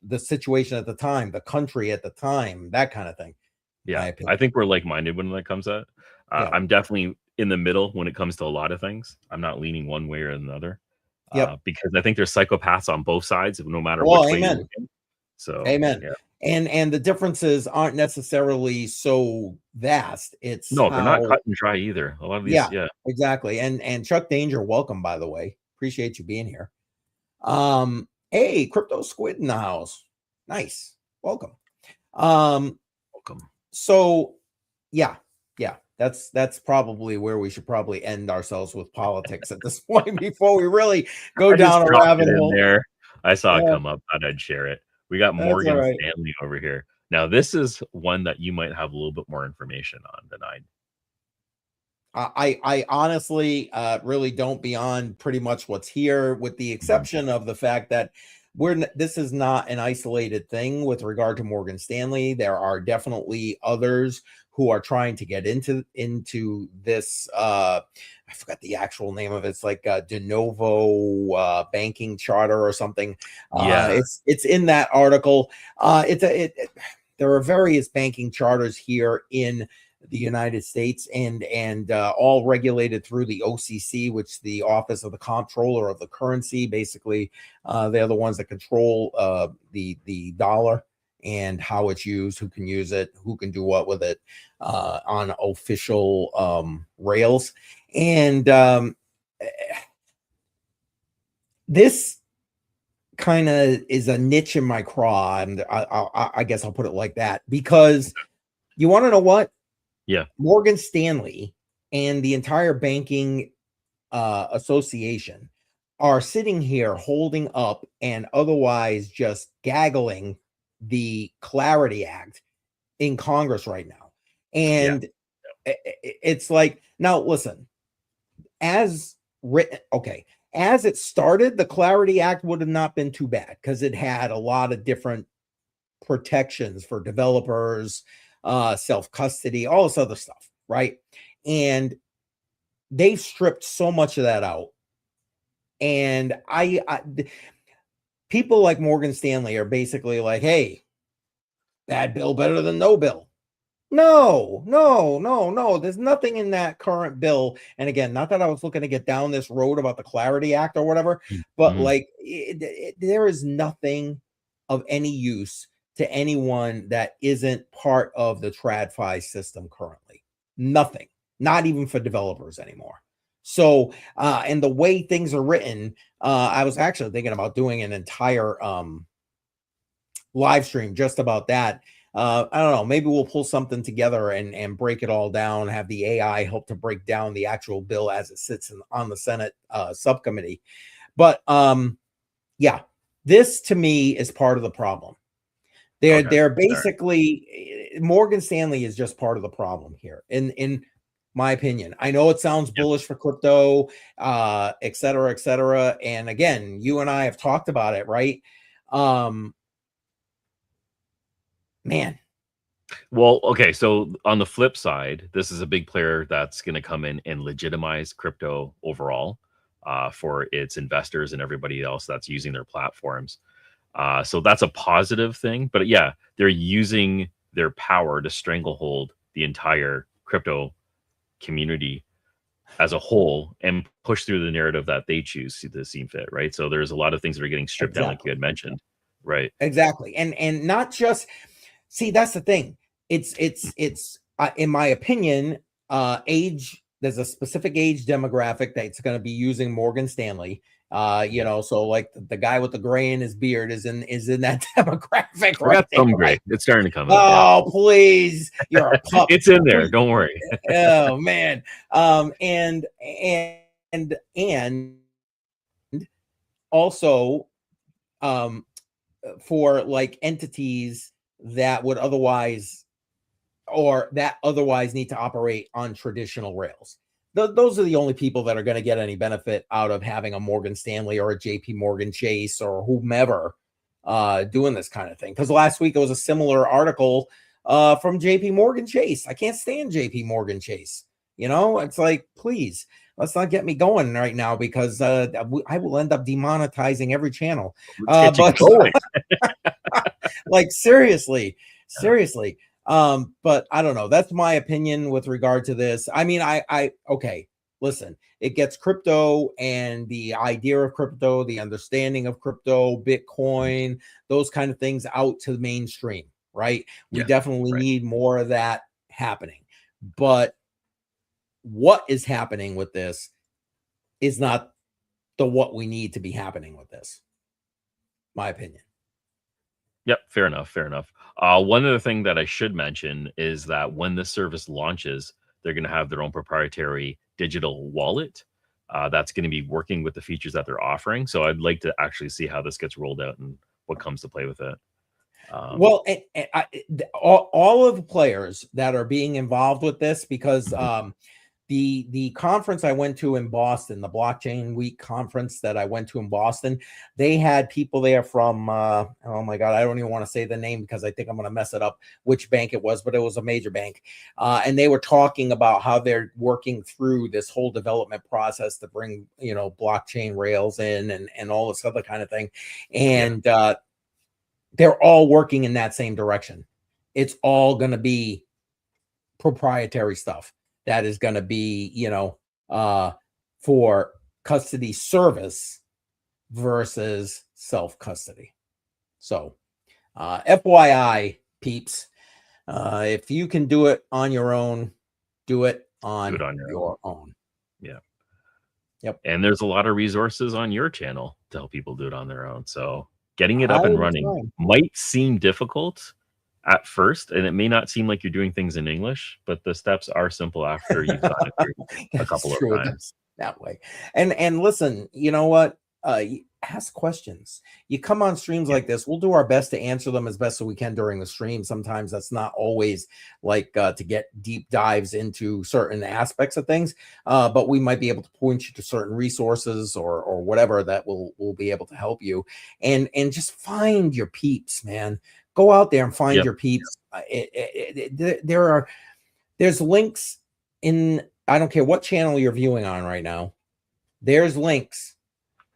the situation at the time, the country at the time, that kind of thing. Yeah, I think we're like-minded when that comes out. I'm definitely in the middle when it comes to a lot of things. I'm not leaning one way or another. because I think there's psychopaths on both sides, no matter well, which way you're amen. looking. So, Amen. yeah. And the differences aren't necessarily so vast. It's No, they're not how, cut and dry either. A lot of these, yeah, yeah. exactly. And Chuck Danger, welcome, by the way. Appreciate you being here. Hey, Crypto Squid in the house. Nice. Welcome. Welcome. So yeah, that's probably where we should probably end ourselves with politics at this point before we really go down a rabbit hole. There, I saw it come up. Thought I'd share it. We got Morgan Stanley over here. Now, this is one that you might have a little bit more information on than I honestly really don't beyond pretty much what's here, with the exception of the fact that this is not an isolated thing with regard to Morgan Stanley. There are definitely others who are trying to get into this. I forgot the actual name of it. It's like de novo banking charter or something. Yeah, it's in that article. There are various banking charters here in the United States, and all regulated through the OCC, which the Office of the Comptroller of the Currency. Basically, they're the ones that control the dollar and how it's used, who can use it, who can do what with it on official rails. And this kind of is a niche in my craw, and I guess I'll put it like that, because you want to know what? Yeah, Morgan Stanley and the entire banking association are sitting here holding up and otherwise just gaggling the Clarity Act in Congress right now. And it's like, now listen, as written, okay, as it started, the Clarity Act would have not been too bad because it had a lot of different protections for developers, self-custody, all this other stuff, right? And they've stripped so much of that out. And people like Morgan Stanley are basically like, hey, bad bill better than no bill. No. There's nothing in that current bill. And again, not that I was looking to get down this road about the Clarity Act or whatever, but like there is nothing of any use to anyone that isn't part of the TradFi system currently. Nothing, not even for developers anymore. So, and the way things are written, I was actually thinking about doing an entire live stream just about that. I don't know, maybe we'll pull something together and break it all down, have the AI help to break down the actual bill as it sits on the Senate subcommittee. But yeah, this to me is part of the problem. They're basically, Morgan Stanley is just part of the problem here, in my opinion. I know it sounds bullish for crypto, et cetera. And again, you and I have talked about it, right? Man. Well, okay. So on the flip side, this is a big player that's going to come in and legitimize crypto overall for its investors and everybody else that's using their platforms. So that's a positive thing. But yeah, they're using their power to stranglehold the entire crypto community as a whole and push through the narrative that they choose to seem fit, right? So there's a lot of things that are getting stripped down, like you had mentioned, right? Exactly. And not just, see, that's the thing. It's in my opinion, age, there's a specific age demographic that's going to be using Morgan Stanley. You know, so like the guy with the gray in his beard is in that demographic. I got some gray. It's starting to come out. Oh, please. You're a pup. It's in there. Don't worry. Oh man. And also for like entities that would otherwise need to operate on traditional rails. Those are the only people that are going to get any benefit out of having a Morgan Stanley or a JP Morgan Chase or whomever doing this kind of thing. Because last week it was a similar article from JP Morgan Chase. I can't stand JP Morgan Chase. You know, it's like, please, let's not get me going right now, because I will end up demonetizing every channel. But like seriously. But I don't know. That's my opinion with regard to this. I mean, okay, listen, it gets crypto and the idea of crypto, the understanding of crypto, Bitcoin, those kind of things out to the mainstream, right? We definitely need more of that happening. But what is happening with this is not what we need to be happening with this, my opinion. Yep, fair enough, fair enough. One other thing that I should mention is that when the service launches, they're going to have their own proprietary digital wallet that's going to be working with the features that they're offering. So I'd like to actually see how this gets rolled out and what comes to play with it. Well, all of the players that are being involved with this, because the conference I went to in Boston, the Blockchain Week conference that I went to in Boston, they had people there from, oh my God, I don't even want to say the name because I think I'm going to mess it up, which bank it was, but it was a major bank. And they were talking about how they're working through this whole development process to bring, blockchain rails in and all this other kind of thing. And they're all working in that same direction. It's all going to be proprietary stuff that is going to be, for custody service versus self-custody. So, FYI, peeps, if you can do it on your own, do it on your own. Yeah. Yep. And there's a lot of resources on your channel to help people do it on their own. So getting it up and running might seem difficult at first, and it may not seem like you're doing things in English, but the steps are simple after you've done it through a couple of times that way. And listen, you know what? Ask questions. You come on streams like this, we'll do our best to answer them as best as we can during the stream. Sometimes that's not always like to get deep dives into certain aspects of things, but we might be able to point you to certain resources or whatever that will be able to help you. And just find your peeps, man. Go out there and find your peeps. There's links in, I don't care what channel you're viewing on right now. There's links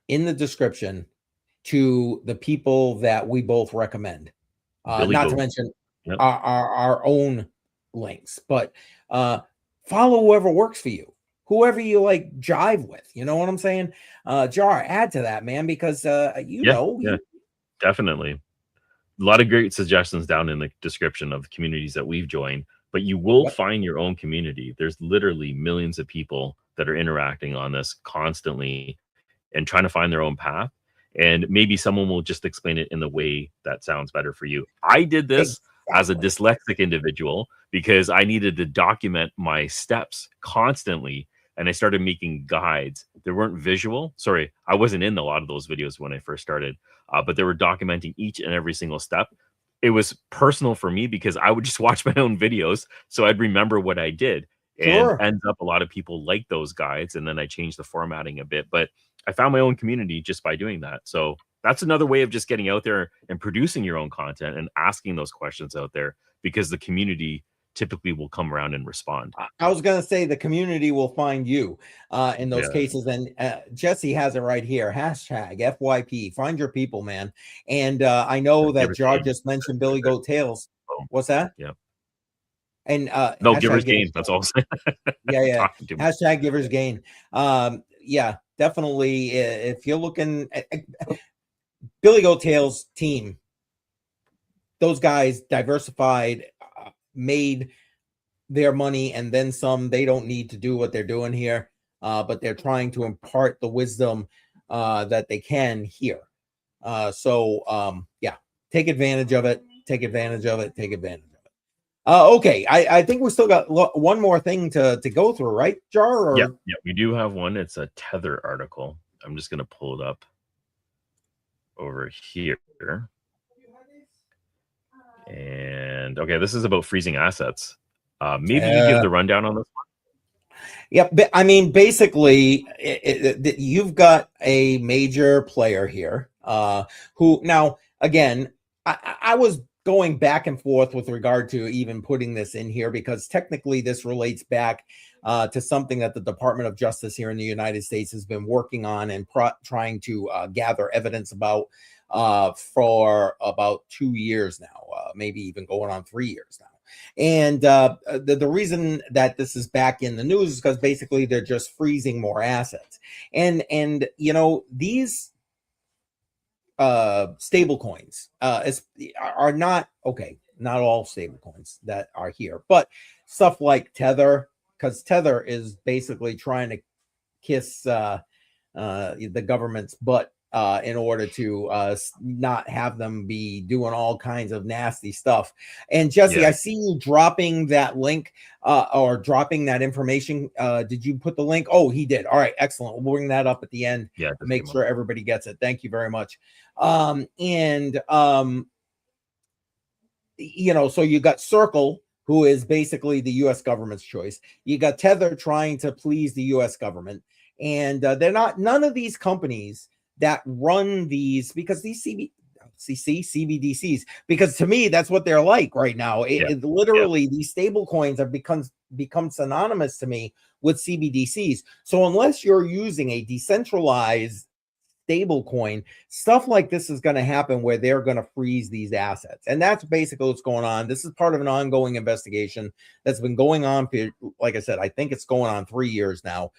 in the description to the people that we both recommend. Not to mention our own links, but follow whoever works for you, whoever you like jive with. You know what I'm saying? Jar, add to that, man, because definitely. A lot of great suggestions down in the description of the communities that we've joined, but you will find your own community. There's literally millions of people that are interacting on this constantly and trying to find their own path. And maybe someone will just explain it in the way that sounds better for you. I did this as a dyslexic individual because I needed to document my steps constantly. And I started making guides. They weren't visual. Sorry, I wasn't in a lot of those videos when I first started, but they were documenting each and every single step. It was personal for me because I would just watch my own videos, so I'd remember what I did. And ends up a lot of people like those guides, and then I changed the formatting a bit. But I found my own community just by doing that. So that's another way of just getting out there and producing your own content and asking those questions out there, because the community typically will come around and respond. I was going to say the community will find you in those cases. And Jesse has it right here. Hashtag FYP. Find your people, man. And I know that Jar just mentioned Billy Goat Tales. What's that? Yeah. And no, Givers Gain. That's all. Yeah. Hashtag Givers Gain. Yeah, definitely. If you're looking at Billy Goat Tales team, those guys diversified, made their money and then some. They don't need to do what they're doing here, but they're trying to impart the wisdom that they can here. So take advantage of it. Take advantage of it. Take advantage of it. Okay, I think we still got one more thing to go through, right, Jar? Or? Yeah, we do have one. It's a Tether article. I'm just going to pull it up over here. And okay, this is about freezing assets. Maybe you give the rundown on this one. Yeah, but I mean, basically, you've got a major player here who now, again, I was going back and forth with regard to even putting this in here because technically this relates back to something that the Department of Justice here in the United States has been working on and trying to gather evidence about for about 2 years now, maybe even going on 3 years now. And the reason that this is back in the news is because basically they're just freezing more assets. And these stable coins are not okay. Not all stable coins that are here, but stuff like Tether, because Tether is basically trying to kiss the government's butt in order to not have them be doing all kinds of nasty stuff. And Jesse, I see you dropping that link or dropping that information. Did you put the link? Oh, he did. All right, excellent. We'll bring that up at the end. Yeah, to make sure everybody gets it. Thank you very much. So you got Circle, who is basically the U.S. government's choice. You got Tether trying to please the U.S. government. And they're not, none of these companies that run these, because these CBDCs, because to me, that's what they're like right now. It literally, these stable coins have become synonymous to me with CBDCs. So unless you're using a decentralized stable coin, stuff like this is going to happen where they're going to freeze these assets. And that's basically what's going on. This is part of an ongoing investigation that's been going on. Like I said, I think it's going on 3 years now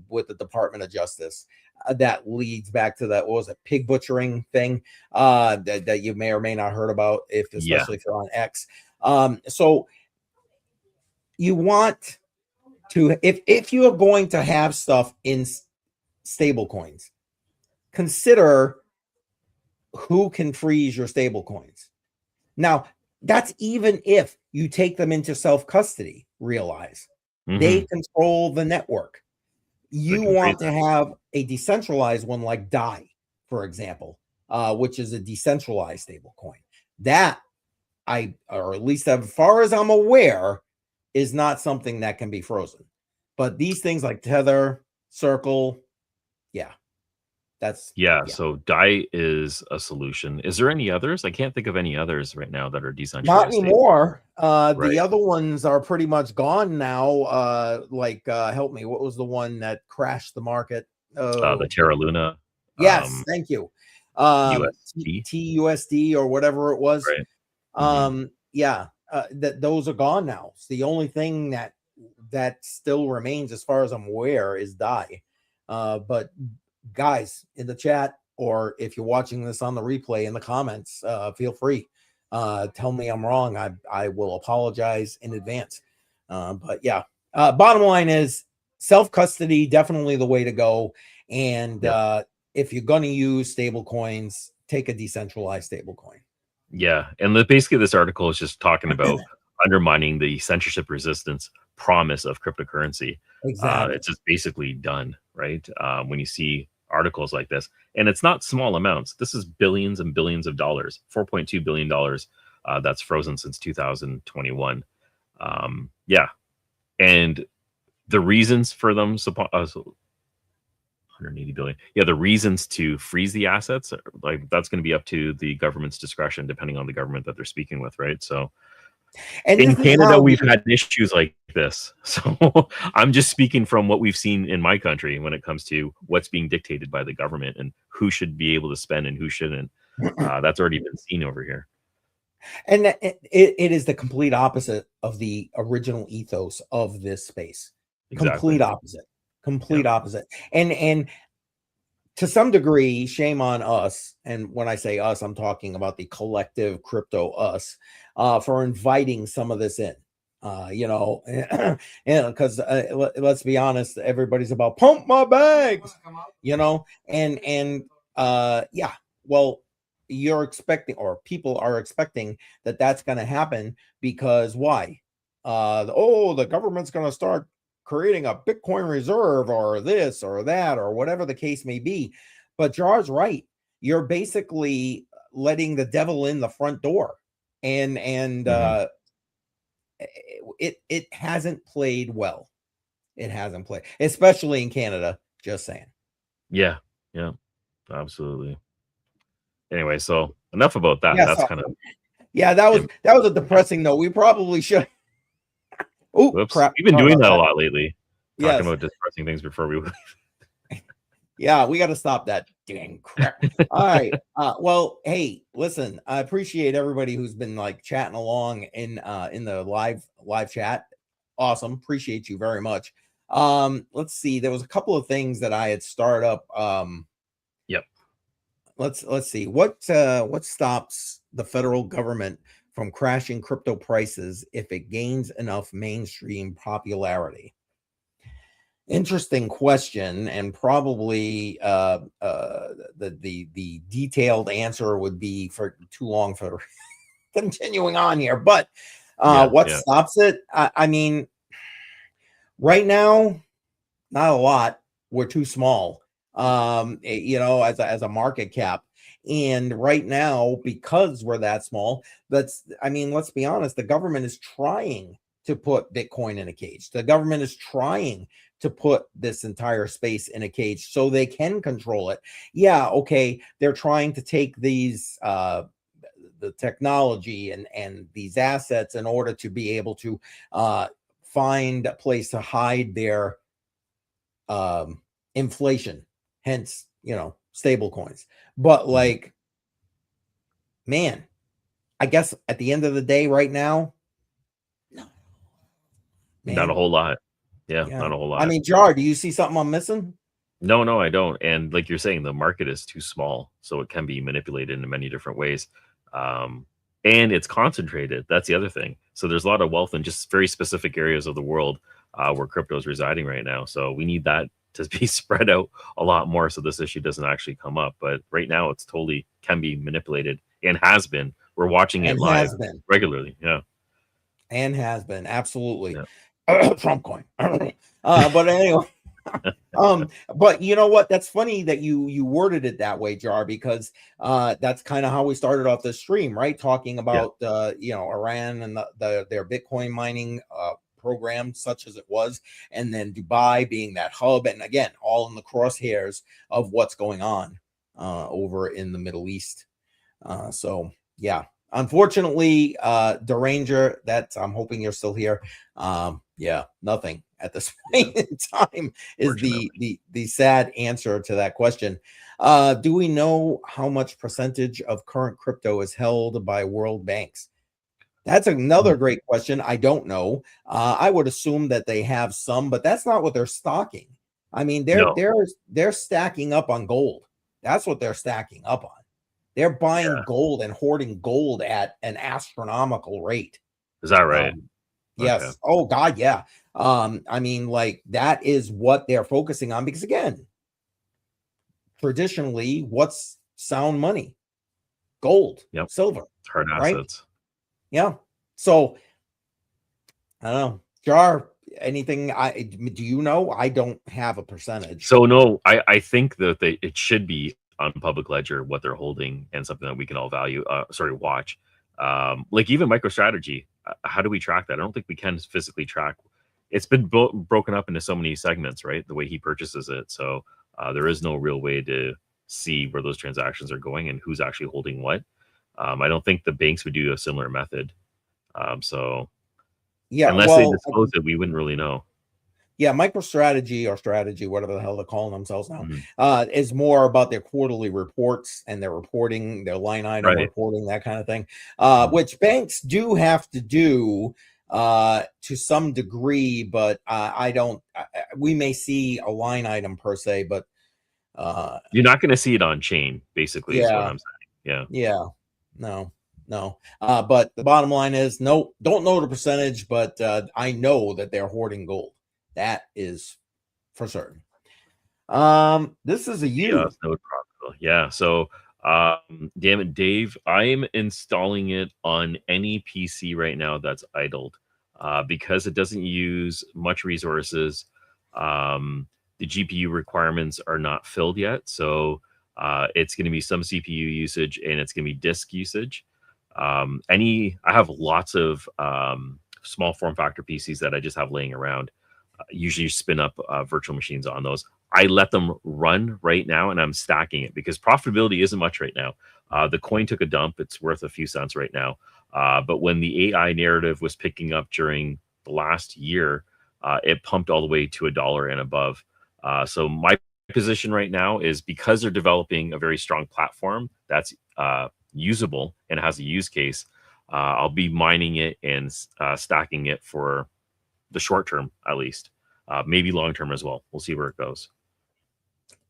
with the Department of Justice. That leads back to that, what was it, pig butchering thing that you may or may not heard about, especially if you're on X. So you want to, if you are going to have stuff in stable coins, consider who can freeze your stable coins. Now, that's even if you take them into self-custody. Realize they control the network. You want to have a decentralized one like DAI, for example, which is a decentralized stable coin. That or at least as far as I'm aware, is not something that can be frozen. But these things like Tether, Circle, so DAI is a solution. Is there any others? I can't think of any others right now that are decentralized. Not anymore. The other ones are pretty much gone now. Help me. What was the one that crashed the market? The Terra Luna. Yes, thank you. TUSD or whatever it was. Right. Those are gone now. It's the only thing that still remains, as far as I'm aware, is DAI. But guys in the chat, or if you're watching this on the replay in the comments, feel free. Tell me I'm wrong. I will apologize in advance. Bottom line is self-custody, definitely the way to go. And if you're going to use stable coins, take a decentralized stable coin. Yeah. And basically this article is just talking about undermining the censorship resistance promise of cryptocurrency. Exactly. It's just basically done, right? When you see articles like this, and it's not small amounts. This is billions and billions of dollars, $4.2 billion that's frozen since 2021. And the reasons for them, 180 billion. The reasons to freeze the assets, like that's going to be up to the government's discretion, depending on the government that they're speaking with, right? So, and in Canada, we've had issues like this. So I'm just speaking from what we've seen in my country when it comes to what's being dictated by the government and who should be able to spend and who shouldn't. That's already been seen over here. And it is the complete opposite of the original ethos of this space. Exactly. Complete opposite. And to some degree, shame on us. And when I say us, I'm talking about the collective crypto us for inviting some of this in. Because let's be honest, everybody's about pump my bags, well, you're expecting, or people are expecting that that's going to happen because why? The government's going to start creating a Bitcoin reserve or this or that or whatever the case may be. But Jar's right. You're basically letting the devil in the front door. And it hasn't played well. It hasn't played, especially in Canada, just saying. Yeah, absolutely. Anyway, so enough about that. That's kind of that was a depressing note. We probably should. Crap. We've been doing that a lot lately. Talking about depressing things before we Yeah, we got to stop that dang crap. All right. Well, hey, listen, I appreciate everybody who's been like chatting along in the live chat. Awesome. Appreciate you very much. Let's see. There was a couple of things that I had started up. Yep. Let's see. What stops the federal government from crashing crypto prices if it gains enough mainstream popularity? Interesting question, and probably the detailed answer would be for too long for continuing on here. But what stops it? I mean, right now, not a lot. We're too small, as a market cap. And right now, because we're that small, let's be honest, the government is trying to put Bitcoin in a cage. The government is trying to put this entire space in a cage so they can control it. Yeah, okay, they're trying to take these the technology and these assets in order to be able to find a place to hide their inflation, hence stable coins. But like, man, I guess at the end of the day right now, no, man, not a whole lot. Yeah, not a whole lot. I mean, Jar, do you see something I'm missing? No, I don't. And like you're saying, the market is too small, so it can be manipulated in many different ways. And it's concentrated. That's the other thing. So there's a lot of wealth in just very specific areas of the world where crypto is residing right now. So we need that to be spread out a lot more so this issue doesn't actually come up. But right now, it's totally can be manipulated and has been. We're watching it live regularly. Yeah. And has been. Absolutely. Yeah. Trump coin. But anyway. But you know what? That's funny that you worded it that way, Jar, because that's kind of how we started off the stream, right? Talking about Iran and their Bitcoin mining program, such as it was, and then Dubai being that hub, and again, all in the crosshairs of what's going on over in the Middle East. So yeah, unfortunately, Deranger, I'm hoping you're still here. Yeah, nothing at this point in time is the sad answer to that question. Do we know how much percentage of current crypto is held by world banks? That's another great question. I don't know. I would assume that they have some, but that's not what they're stocking. I mean, they're stacking up on gold. That's what they're stacking up on. They're buying gold and hoarding gold at an astronomical rate. Is that right? Yes. Okay. Oh God, yeah. I mean, like that is what they're focusing on because again, traditionally, what's sound money? Gold, silver, hard assets. Right? Yeah. So I don't know. Jar, anything do you know? I don't have a percentage. So no, I think that it should be on public ledger what they're holding and something that we can all watch. Like even MicroStrategy, how do we track that? I don't think we can physically track. It's been broken up into so many segments, right? The way he purchases it. So there is no real way to see where those transactions are going and who's actually holding what. I don't think the banks would do a similar method. So yeah, unless they disclose it, we wouldn't really know. Yeah, MicroStrategy or Strategy, whatever the hell they're calling themselves now, is more about their quarterly reports and their reporting, their line item reporting, that kind of thing, which banks do have to do to some degree, but I don't. We may see a line item per se, but you're not going to see it on chain. Basically, is what I'm saying. Yeah. No. But the bottom line is, nope, don't know the percentage, but I know that they're hoarding gold. That is for certain. This is a Yeah. So, damn it, Dave, I'm installing it on any PC right now that's idled because it doesn't use much resources. The GPU requirements are not filled yet. So, it's going to be some CPU usage and it's going to be disk usage. I have lots of small form factor PCs that I just have laying around. Usually spin up virtual machines on those. I let them run right now and I'm stacking it because profitability isn't much right now. The coin took a dump. It's worth a few cents right now. But when the AI narrative was picking up during the last year, it pumped all the way to $1 and above. So my position right now is because they're developing a very strong platform that's usable and has a use case. I'll be mining it and stacking it for the short term, at least, maybe long term as well. We'll see where it goes.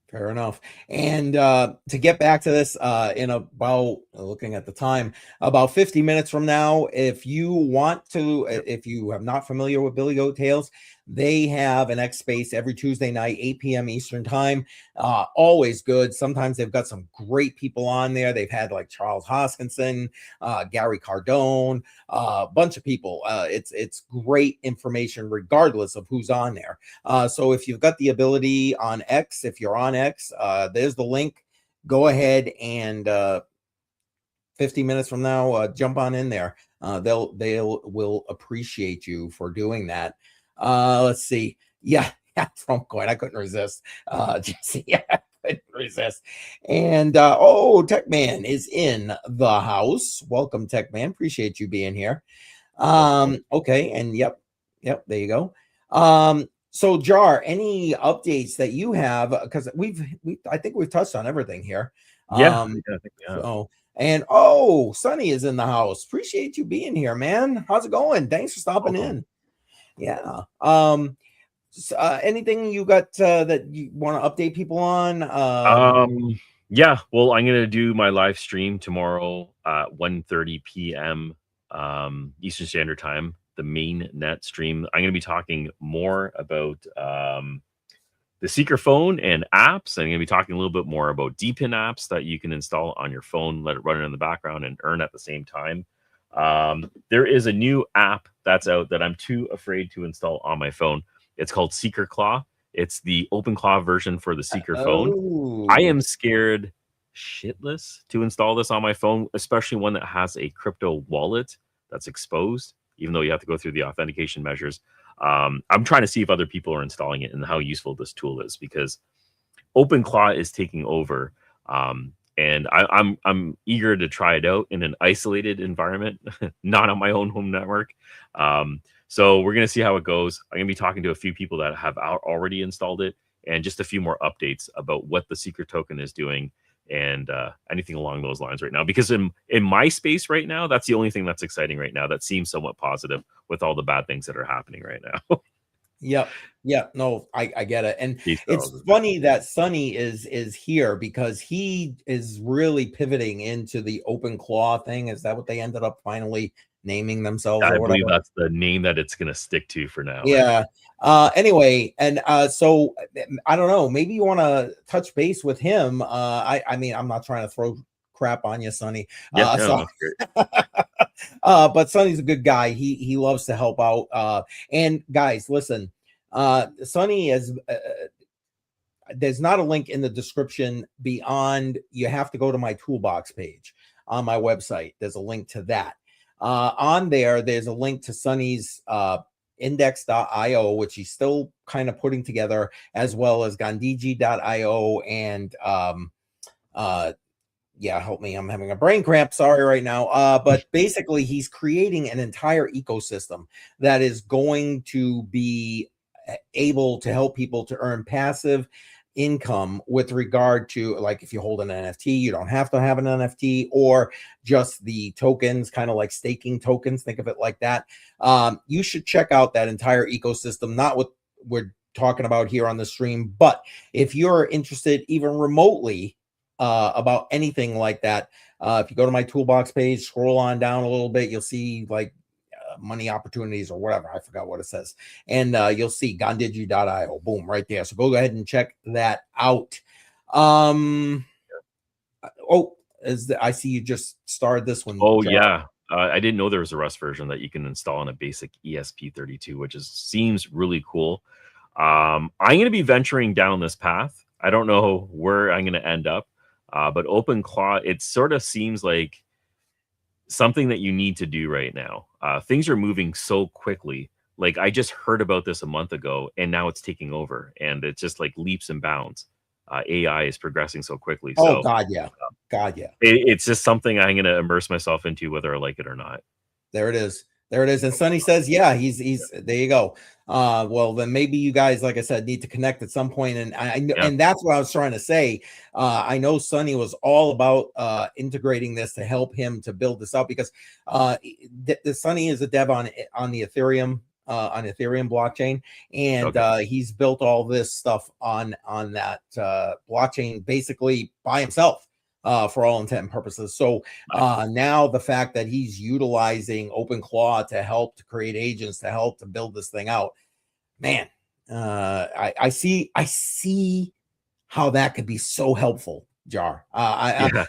Fair enough. And to get back to this, in about, looking at the time, about 50 minutes from now, if you want to, if you are not familiar with Billy Goat Tales, they have an X Space every Tuesday night, 8 p.m. Eastern time. Always good. Sometimes they've got some great people on there. They've had like Charles Hoskinson, Gary Cardone, a bunch of people. It's great information regardless of who's on there. So if you've got the ability on X, if you're on X, there's the link. Go ahead and 50 minutes from now, jump on in there. Will appreciate you for doing that. Let's see. Yeah, Trump coin. I couldn't resist. Jesse, yeah, I couldn't resist. And Tech Man is in the house. Welcome, Tech Man. Appreciate you being here. Okay, and yep, there you go. So Jar, any updates that you have? Because I think we've touched on everything here. Yeah, I think we have. So, and Sonny is in the house. Appreciate you being here, man. How's it going? Thanks for stopping in. Yeah. Anything you got that you want to update people on? Yeah. Well, I'm gonna do my live stream tomorrow at 1:30 p.m. Eastern Standard Time, the main net stream. I'm gonna be talking more about the Seeker phone and apps. I'm gonna be talking a little bit more about DPIN apps that you can install on your phone, let it run in the background, and earn at the same time. There is a new app that's out that I'm too afraid to install on my phone. It's called Seeker Claw. It's the OpenClaw version for the Seeker phone. I am scared shitless to install this on my phone, especially one that has a crypto wallet that's exposed, even though you have to go through the authentication measures. I'm trying to see if other people are installing it and how useful this tool is, because OpenClaw is taking over. And I'm eager to try it out in an isolated environment, not on my own home network. So we're going to see how it goes. I'm going to be talking to a few people that have already installed it, and just a few more updates about what the Seeker token is doing, and anything along those lines right now. Because in my space right now, that's the only thing that's exciting right now that seems somewhat positive with all the bad things that are happening right now. Yep. No, I get it. And it's funny that Sonny is here, because he is really pivoting into the OpenClaw thing. Is that what they ended up finally naming themselves? I believe that's the name that it's going to stick to for now. Yeah. Anyway, and so I don't know, maybe you want to touch base with him. I mean, I'm not trying to throw crap on you, Sonny. Yeah, but Sonny's a good guy. He loves to help out. And guys, listen, Sonny is there's not a link in the description beyond. You have to go to my toolbox page on my website. There's a link to that. On there's a link to Sonny's index.io, which he's still kind of putting together, as well as gandiji.io and yeah, help me, I'm having a brain cramp, sorry, right now. But basically he's creating an entire ecosystem that is going to be able to help people to earn passive income with regard to, like, if you hold an NFT, you don't have to have an NFT, or just the tokens, kind of like staking tokens, think of it like that. You should check out that entire ecosystem, not what we're talking about here on the stream, but if you're interested even remotely about anything like that, if you go to my toolbox page, scroll on down a little bit, you'll see like money opportunities or whatever, I forgot what it says, and you'll see gandiji.io, boom, right there. So go ahead and check that out. I see you just started this one. Yeah, I didn't know there was a Rust version that you can install on a basic ESP32, which seems really cool. I'm going to be venturing down this path. I don't know where I'm going to end up, but OpenClaw, it sort of seems like something that you need to do right now. Things are moving so quickly. Like, I just heard about this a month ago, and now it's taking over, and it's just like leaps and bounds. AI is progressing so quickly. Oh, God, yeah. It's just something I'm going to immerse myself into, whether I like it or not. There it is. And Sonny says, yeah, he's there you go. Well, then maybe you guys, like I said, need to connect at some point. And and that's what I was trying to say. I know Sonny was all about integrating this to help him to build this out, because the Sonny is a dev on the Ethereum blockchain, and he's built all this stuff on that blockchain basically by himself, for all intent and purposes. So now the fact that he's utilizing OpenClaw to help to create agents to help to build this thing out, man, I see how that could be so helpful. Jar.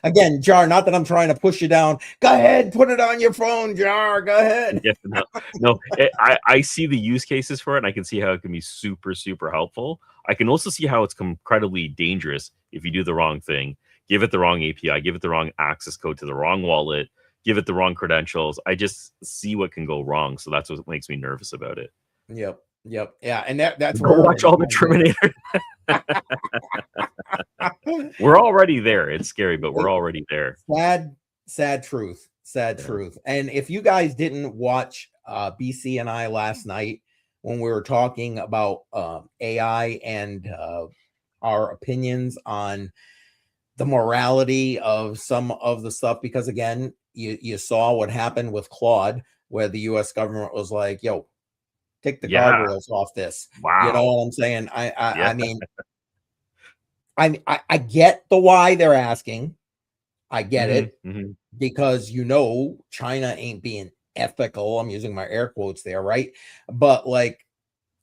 Again, Jar, not that I'm trying to push you down. Go ahead, put it on your phone, Jar. Go ahead. I see the use cases for it, and I can see how it can be super, super helpful. I can also see how it's incredibly dangerous if you do the wrong thing, give it the wrong API, give it the wrong access code to the wrong wallet, give it the wrong credentials. I just see what can go wrong. So that's what makes me nervous about it. Yep. Yeah. And that's where watch all the Terminator. We're already there. It's scary, but we're already there. Sad truth. And if you guys didn't watch BC and I last night when we were talking about AI and our opinions on the morality of some of the stuff, because again, you saw what happened with Claude, where the US government was like, yo, take the guardrails off this. Wow. You know what I'm saying? I mean, I get the why they're asking. I get it, because China ain't being ethical. I'm using my air quotes there, right? But like,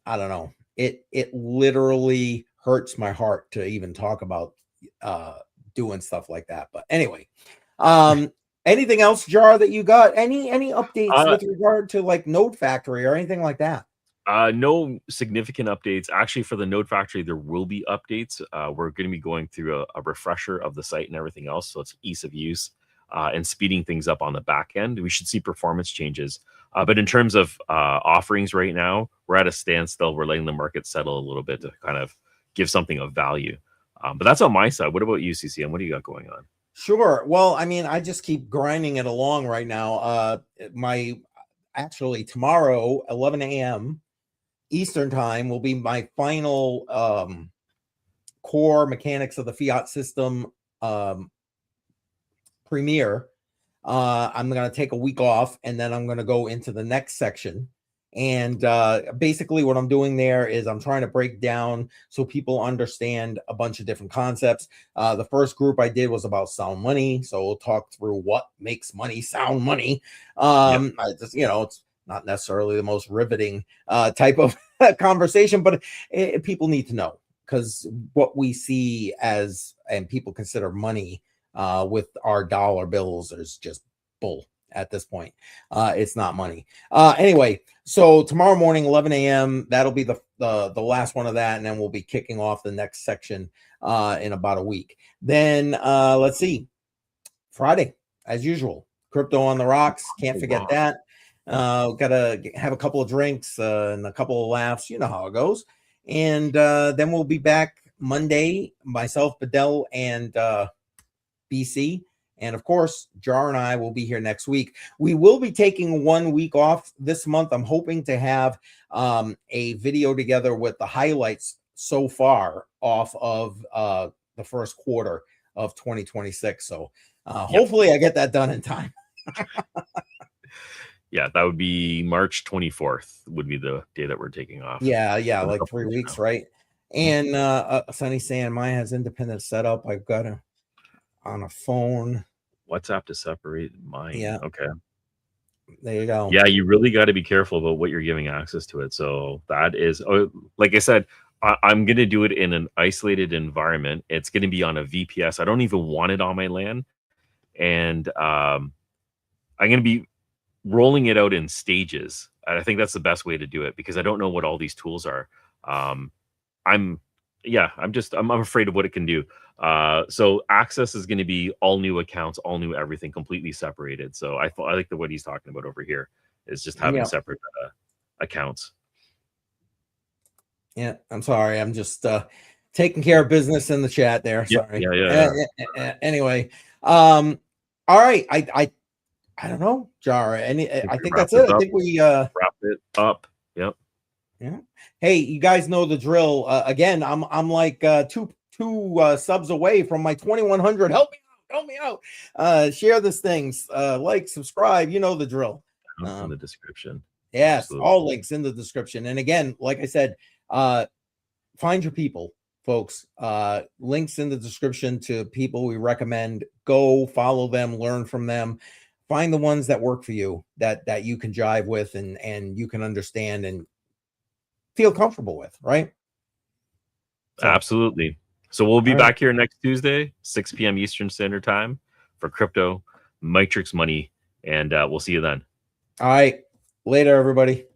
I don't know. It literally hurts my heart to even talk about doing stuff like that. But anyway, anything else, Jar, that you got? Any updates with regard to like Node Factory or anything like that? No significant updates. Actually, for the Node Factory, there will be updates. We're going to be going through a refresher of the site and everything else, so it's ease of use and speeding things up on the back end. We should see performance changes. But in terms of offerings right now, we're at a standstill. We're letting the market settle a little bit to kind of give something of value. But that's on my side. What about you, CCM? What do you got going on? Sure. Well, I mean, I just keep grinding it along right now. Actually, tomorrow, 11 a.m. Eastern time will be my final core mechanics of the fiat system premiere. I'm going to take a week off, and then I'm going to go into the next section. And basically what I'm doing there is I'm trying to break down so people understand a bunch of different concepts. The first group I did was about sound money. So we'll talk through what makes money sound money. It's not necessarily the most riveting type of conversation, but people need to know, because what we see as, and people consider money with our dollar bills, is just bull at this point. It's not money. Anyway, so tomorrow morning, 11 a.m., that'll be the last one of that, and then we'll be kicking off the next section in about a week. Then let's see, Friday, as usual, crypto on the rocks. Can't forget that. Gotta have a couple of drinks and a couple of laughs. You know how it goes. And then we'll be back Monday, myself, Bedell, and BC. And of course, Jar and I will be here next week. We will be taking 1 week off this month. I'm hoping to have a video together with the highlights so far off of the first quarter of 2026. So hopefully I get that done in time. Yeah, that would be March 24th would be the day that we're taking off. Yeah, like 3 weeks, right? And Sunny saying mine has independent setup. I've got it on a phone. WhatsApp to separate mine. Yeah. Okay. There you go. Yeah, you really got to be careful about what you're giving access to it. So that is, like I said, I'm going to do it in an isolated environment. It's going to be on a VPS. I don't even want it on my LAN. And I'm going to be rolling it out in stages. I think that's the best way to do it, because I don't know what all these tools are. I'm afraid of what it can do. So access is going to be all new accounts, all new everything, completely separated. So I like what he's talking about over here is just having separate accounts. Yeah, I'm sorry. I'm just taking care of business in the chat there. Sorry. Yeah. Anyway, all right. I don't know, Jar. I think that's it. I think we wrap it up. Yep. Yeah. Hey, you guys know the drill. Again, I'm like two subs away from my 2100. Help me out. Share this things. Like, subscribe. You know the drill. In the description. Yes, Absolutely. all links in the description. And again, like I said, find your people, folks. Links in the description to people we recommend. Go follow them, learn from them. Find the ones that work for you, that you can jive with and you can understand and feel comfortable with, right? So, absolutely. So we'll be back here next Tuesday, 6 p.m. Eastern Standard Time for Crypto Matrix Money, and we'll see you then. All right. Later, everybody.